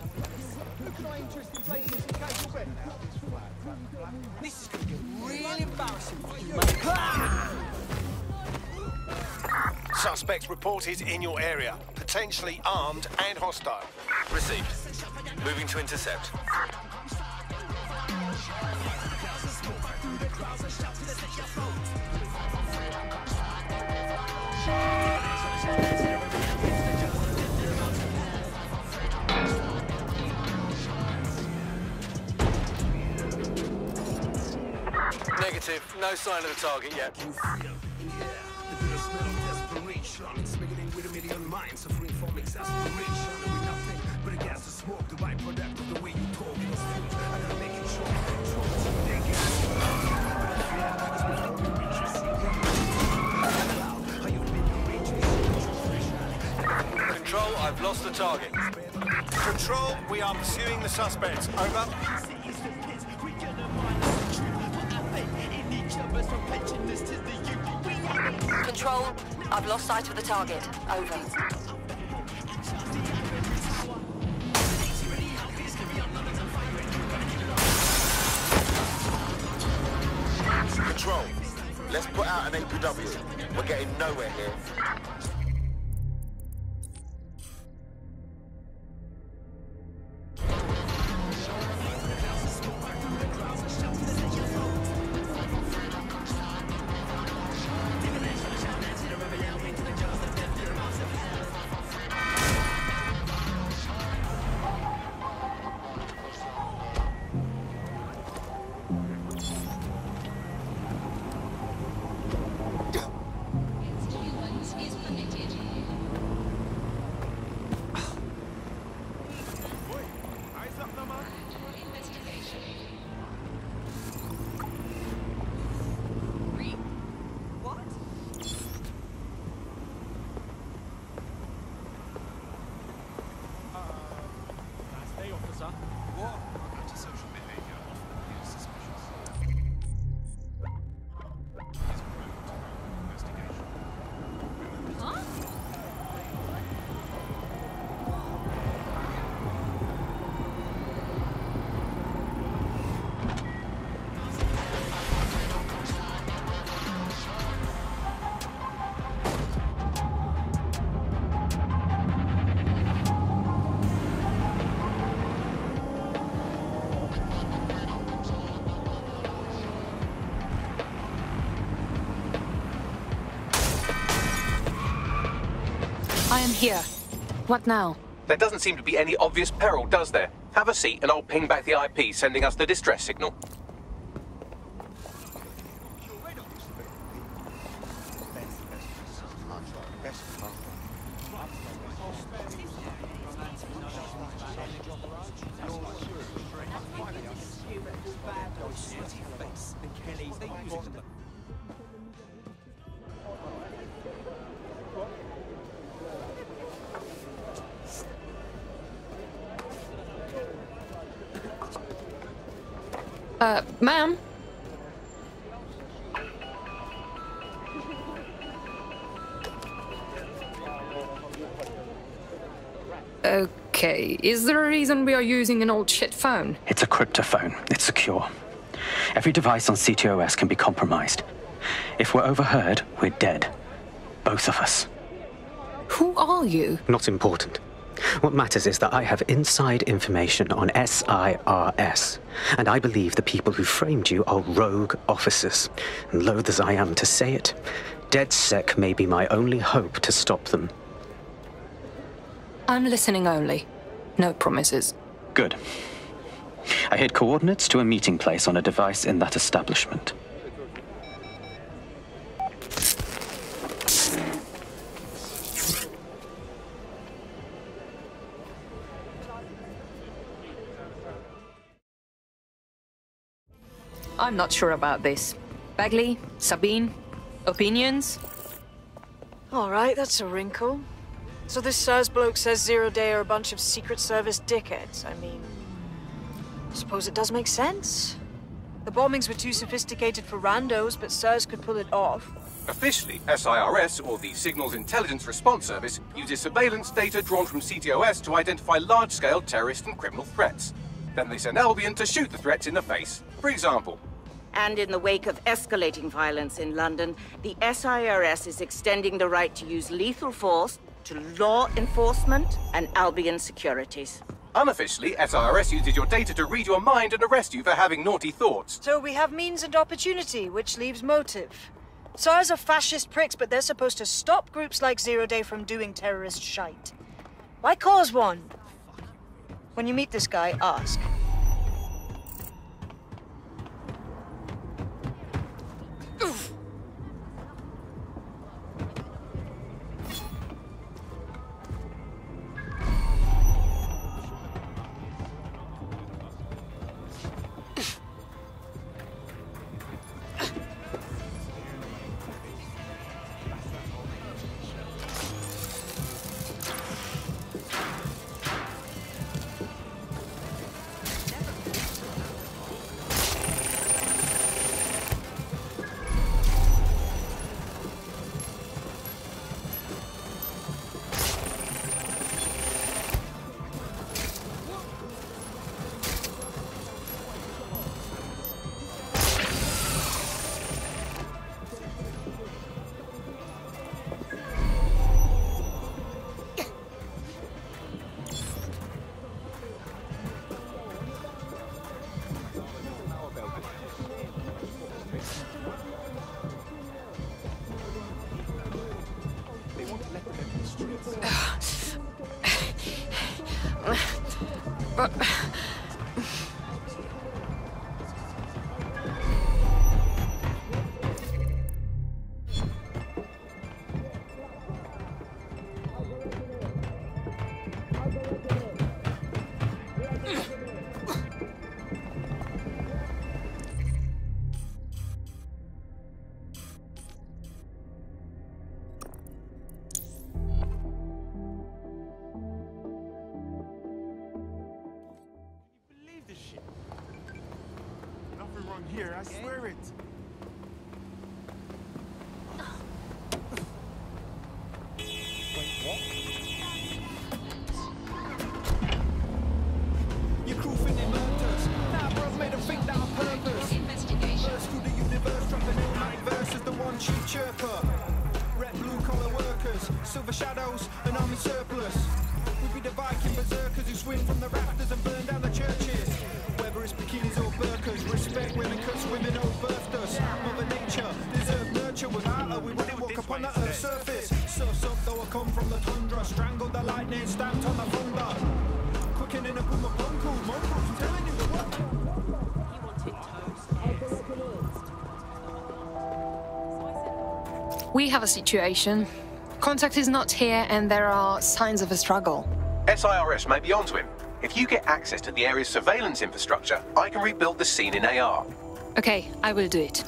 This is going to get real embarrassing for you. Suspects reported in your area. Potentially armed and hostile. Received. Moving to intercept. Negative. No sign of the target yet. beginning with a million minds suffering from exasperation and with nothing but against the smoke, the byproduct of the way you talk in those fields. I gotta make it short. They get Control, I've lost the target. Control, we are pursuing the suspects. Over. Control, I've lost sight of the target. Over. Control, let's put out an APW. We're getting nowhere here. I am here. What now? There doesn't seem to be any obvious peril, does there? Have a seat and I'll ping back the IP sending us the distress signal. Ma'am? Okay, is there a reason we are using an old shit phone? It's a cryptophone. It's secure. Every device on CTOS can be compromised. If we're overheard, we're dead. Both of us. Who are you? Not important. What matters is that I have inside information on SIRS, and I believe the people who framed you are rogue officers. And loath as I am to say it, DedSec may be my only hope to stop them. I'm listening only. No promises. Good. I hid coordinates to a meeting place on a device in that establishment. I'm not sure about this. Bagley? Sabine? Opinions? Alright, that's a wrinkle. So this SIRS bloke says Zero Day are a bunch of Secret Service dickheads. I mean, I suppose it does make sense. The bombings were too sophisticated for randos, but SIRS could pull it off. Officially, SIRS, or the Signals Intelligence Response Service, uses surveillance data drawn from CTOS to identify large-scale terrorist and criminal threats. Then they send Albion to shoot the threats in the face. For example. And in the wake of escalating violence in London, the SIRS is extending the right to use lethal force to law enforcement and Albion securities. Unofficially, SIRS uses your data to read your mind and arrest you for having naughty thoughts. So we have means and opportunity, which leaves motive. SIRS are fascist pricks, but they're supposed to stop groups like Zero Day from doing terrorist shite. Why cause one? When you meet this guy, ask. Here, I swear it. Wait, what? Your crew think they murked us. Nah, bros made them think that on purpose. Burst through the universe, dropping automatic verses, the one cheap chirper. Red blue collar workers, silver shadows, an army surplus. We be the Viking berserkers who swing from the rafters and burn down the churches. Whether it's bikinis or burkas, respect women cause women birthed us. Mother nature deserve nurture. Without her we wouldn't walk upon the earth's surface. Surf's up though I come from the tundra. Strangled the lightning, stamped on the thunder. Quickening a boom of bunkles, mongrels, I'm telling you the what? We have a situation. Contact is not here and there are signs of a struggle. SIRS may be onto him. If you get access to the area's surveillance infrastructure, I can rebuild the scene in AR. Okay, I will do it.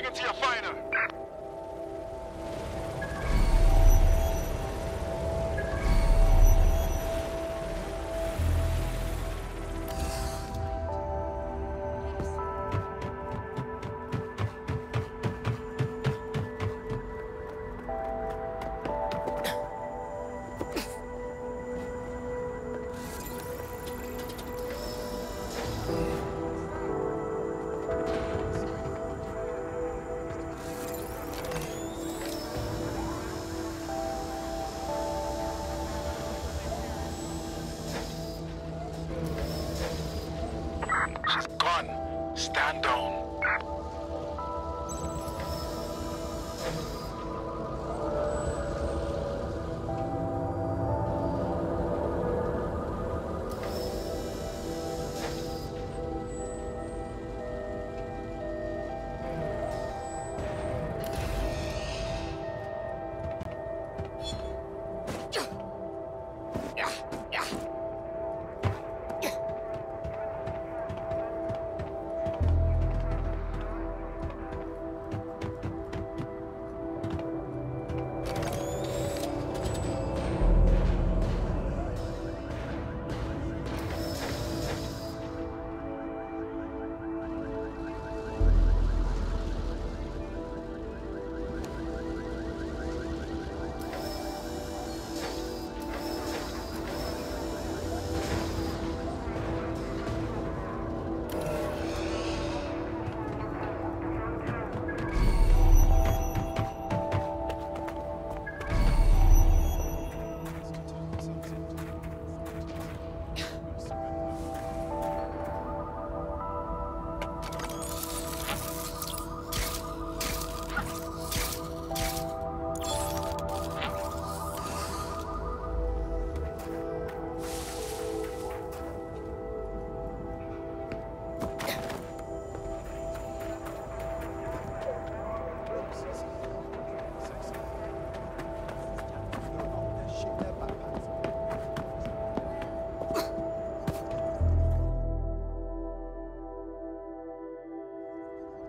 Into your fighter. Stand down.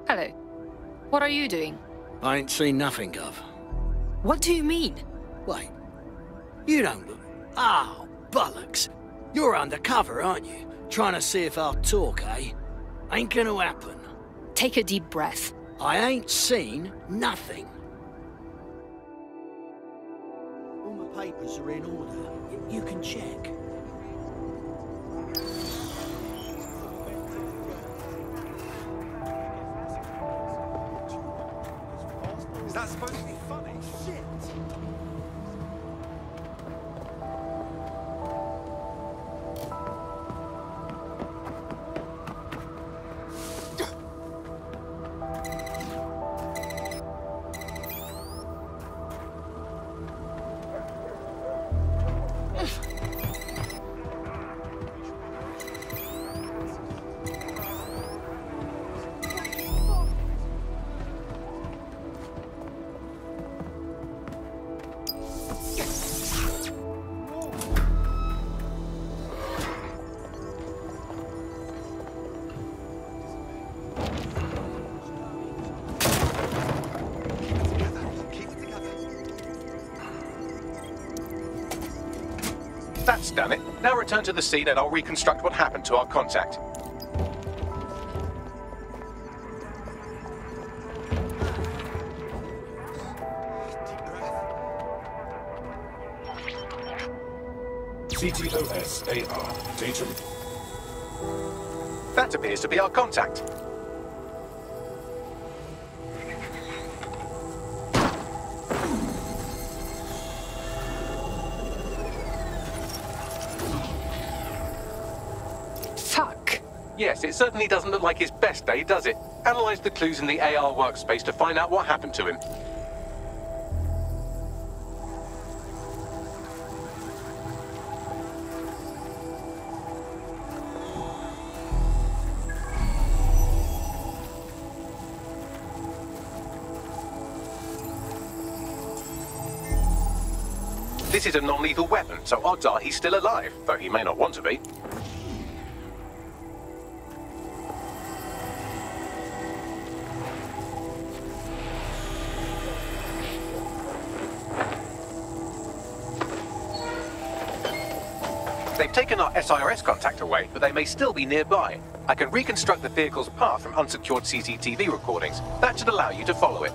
Hello. What are you doing? I ain't seen nothing, Gov. What do you mean? Wait. You don't look... Oh, bollocks. You're undercover, aren't you? Trying to see if I'll talk, eh? Ain't gonna happen. Take a deep breath. I ain't seen nothing. All my papers are in order. You can check. That's done it. Now return to the scene and I'll reconstruct what happened to our contact. CTOS AR data. That appears to be our contact. Fuck. Yes, it certainly doesn't look like his best day, does it? Analyze the clues in the AR workspace to find out what happened to him. This is a non-lethal weapon, so odds are he's still alive, though he may not want to be. They've taken our SIRS contact away, but they may still be nearby. I can reconstruct the vehicle's path from unsecured CCTV recordings. That should allow you to follow it.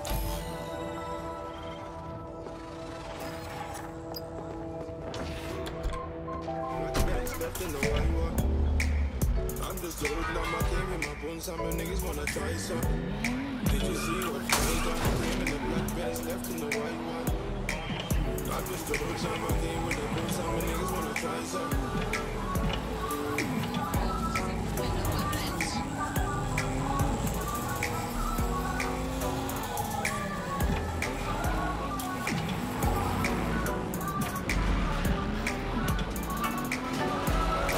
Some niggas wanna try some. Did you see what I got? Cream in the black bands left in the white one. I just told some I came with the boom. Some niggas wanna try some.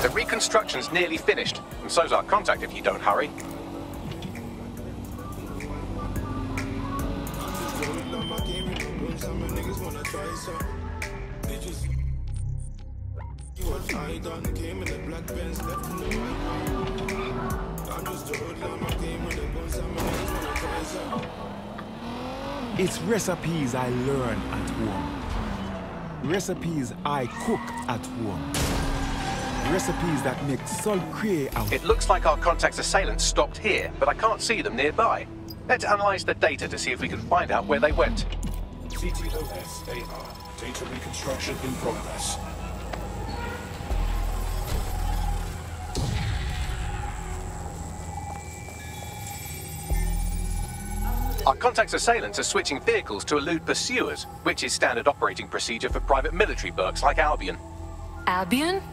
The reconstruction's nearly finished, and so's our contact if you don't hurry. It's recipes I learn at home. Recipes I cook at home. Recipes that make sulcre out. It looks like our contact's assailants stopped here, but I can't see them nearby. Let's analyze the data to see if we can find out where they went. CTOS AR. Data reconstruction in progress. Our contact's assailants are switching vehicles to elude pursuers, which is standard operating procedure for private military burks like Albion. Albion?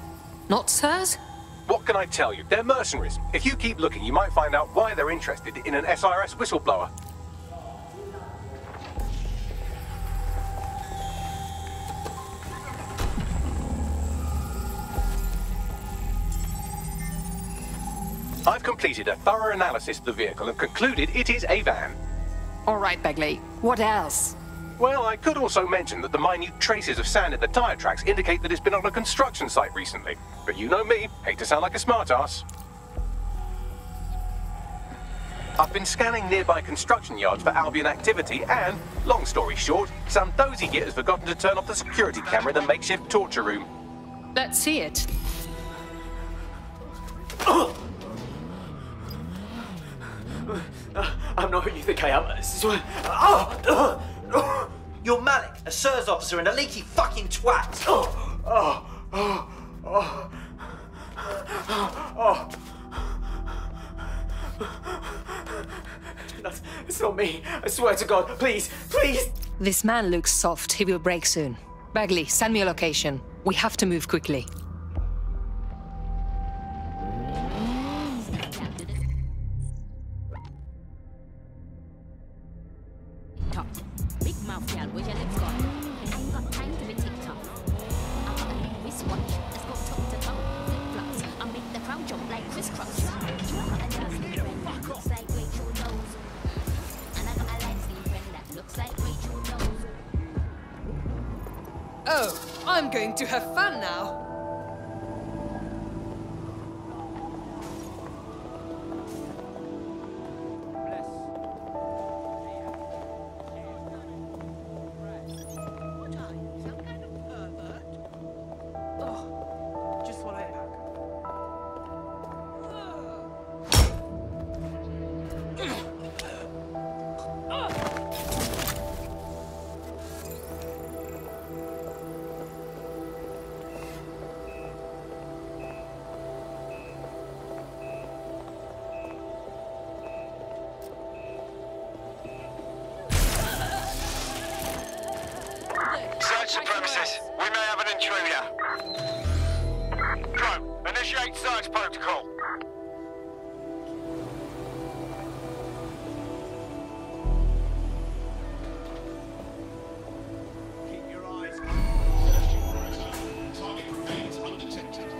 Not sirs? What can I tell you? They're mercenaries. If you keep looking, you might find out why they're interested in an SIRS whistleblower. I've completed a thorough analysis of the vehicle and concluded it is a van. All right, Begley. What else? Well, I could also mention that the minute traces of sand in the tire tracks indicate that it's been on a construction site recently. But you know me, hate to sound like a smartass. I've been scanning nearby construction yards for Albion activity and, long story short, some dozy git has forgotten to turn off the security camera in the makeshift torture room. Let's see it. I'm not who you think I am. You're Malik, a SIRS officer and a leaky fucking twat. It's not me. I swear to God. Please, please. This man looks soft. He will break soon. Bagley, send me a location. We have to move quickly. Big mouth, girl, where's your lips gone? I ain't got time to be tick-tock. I got a new wristwatch. Let's go top to top. Flip-flops. I'll make the crowd jump like crisscross. You got a dark skin friend that looks like Rachel Knows. And I got a light skin friend that looks like Rachel Knows. Oh, I'm going to have fun now. White supremacists, we may have an intruder. Drone, initiate search protocol. Keep your eyes on. Searching perimeter. Target remains undetected.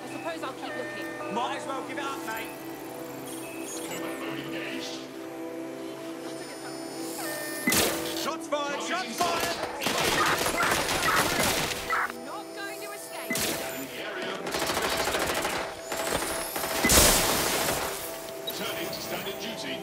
I suppose I'll keep looking. Might as well give it up, mate. Combat mode engaged. Shots fired! Shots fired! Not going to escape. Scanning the area. Returning to standard duty.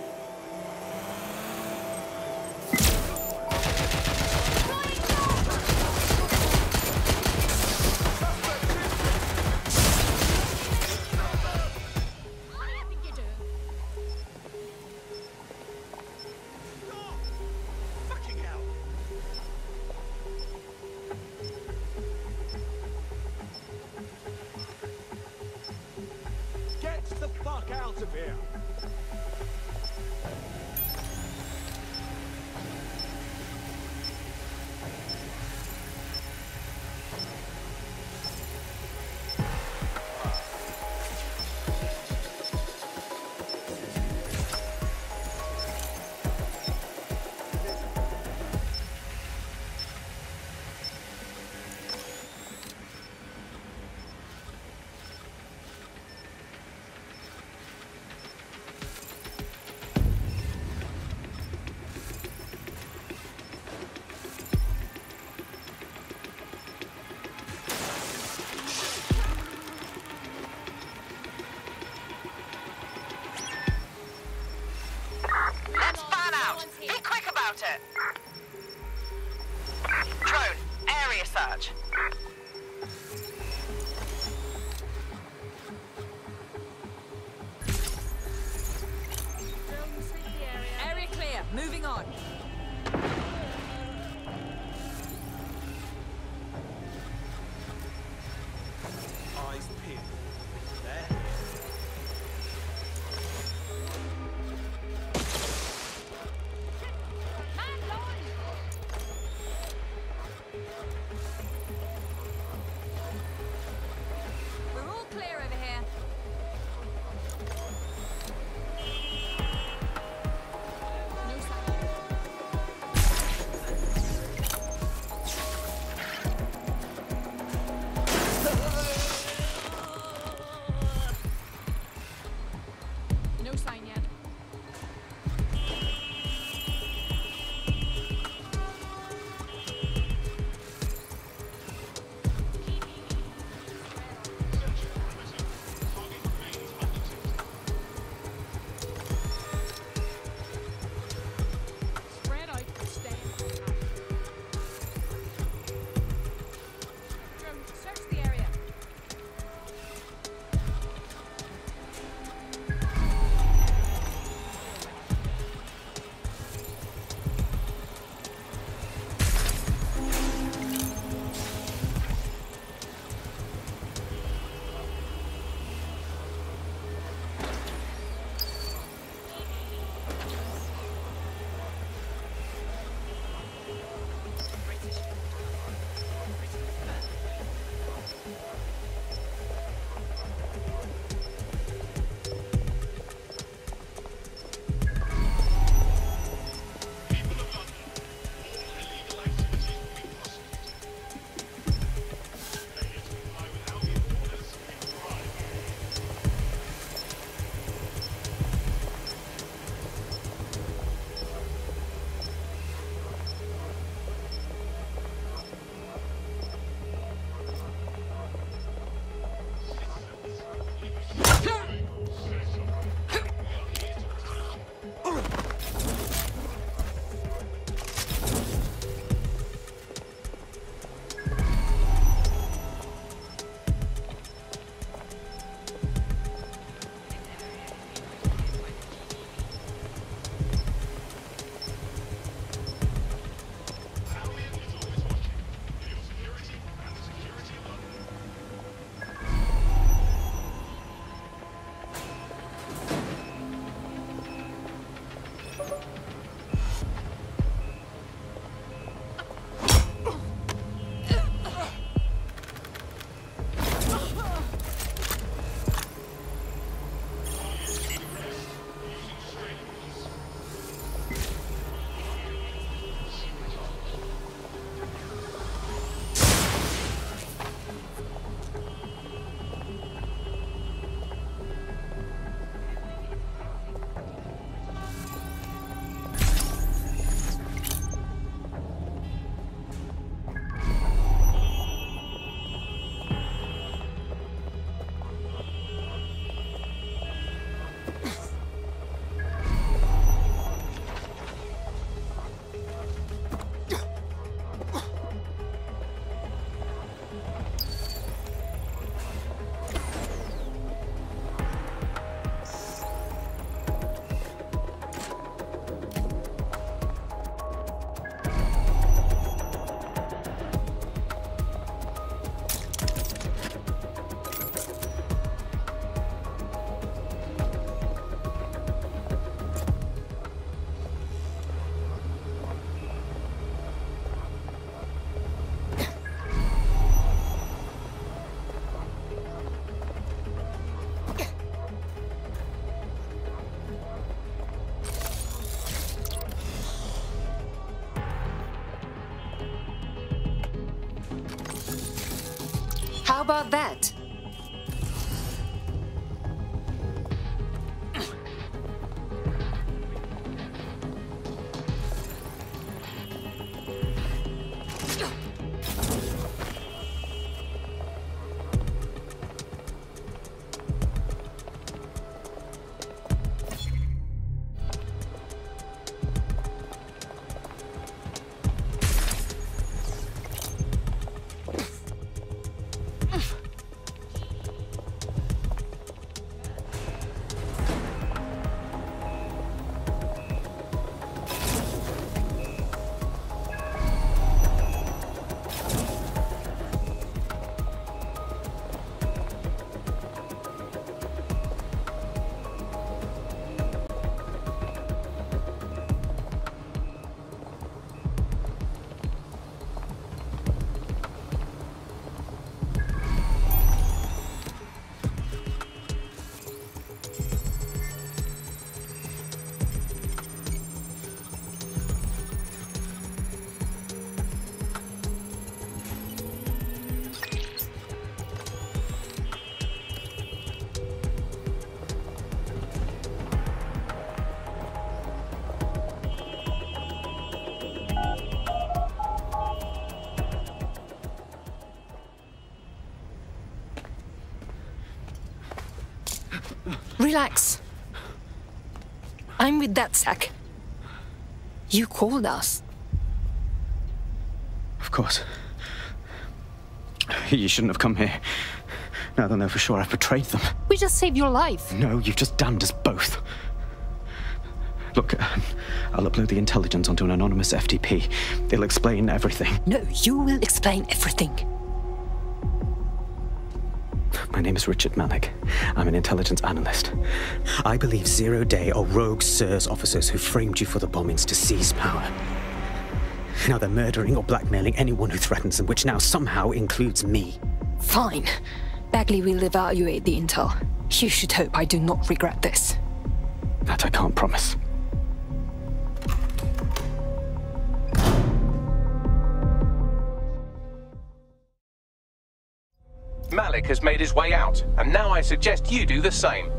What do you think you're doing? Fucking hell! Get the fuck out of here! Let's fan out. Be quick about it. Drone, area search. Area clear. Moving on. Eyes peeled. There. We're all clear over here. No sign. How about that? Relax. I'm with that sack. You called us. Of course. You shouldn't have come here. Now they'll know for sure I've betrayed them. We just saved your life. No, you've just damned us both. Look, I'll upload the intelligence onto an anonymous FTP. It'll explain everything. No, you will explain everything. My name is Richard Malik. I'm an intelligence analyst. I believe Zero-Day are rogue SIRS officers who framed you for the bombings to seize power. Now they're murdering or blackmailing anyone who threatens them, which now somehow includes me. Fine. Bagley will evaluate the intel. You should hope I do not regret this. That I can't promise. Malik has made his way out, and now I suggest you do the same.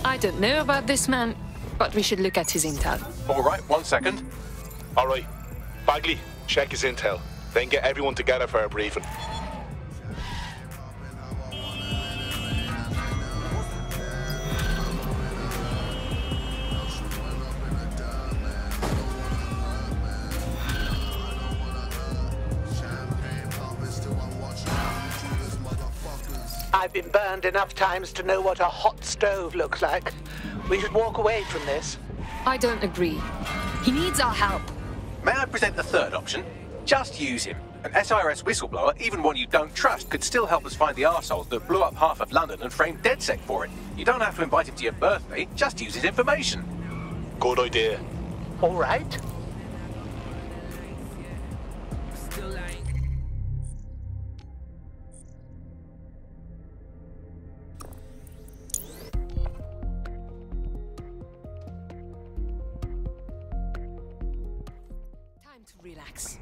I don't know about this man, but we should look at his intel. All right, 1 second. All right. Bagley, check his intel. Then get everyone together for a briefing. I've been burned enough times to know what a hot stove looks like. We should walk away from this. I don't agree. He needs our help. May I present the third option? Just use him. An SIRS whistleblower, even one you don't trust, could still help us find the arseholes that blew up half of London and framed DedSec for it. You don't have to invite him to your birthday, just use his information. Good idea. All right. Time to relax.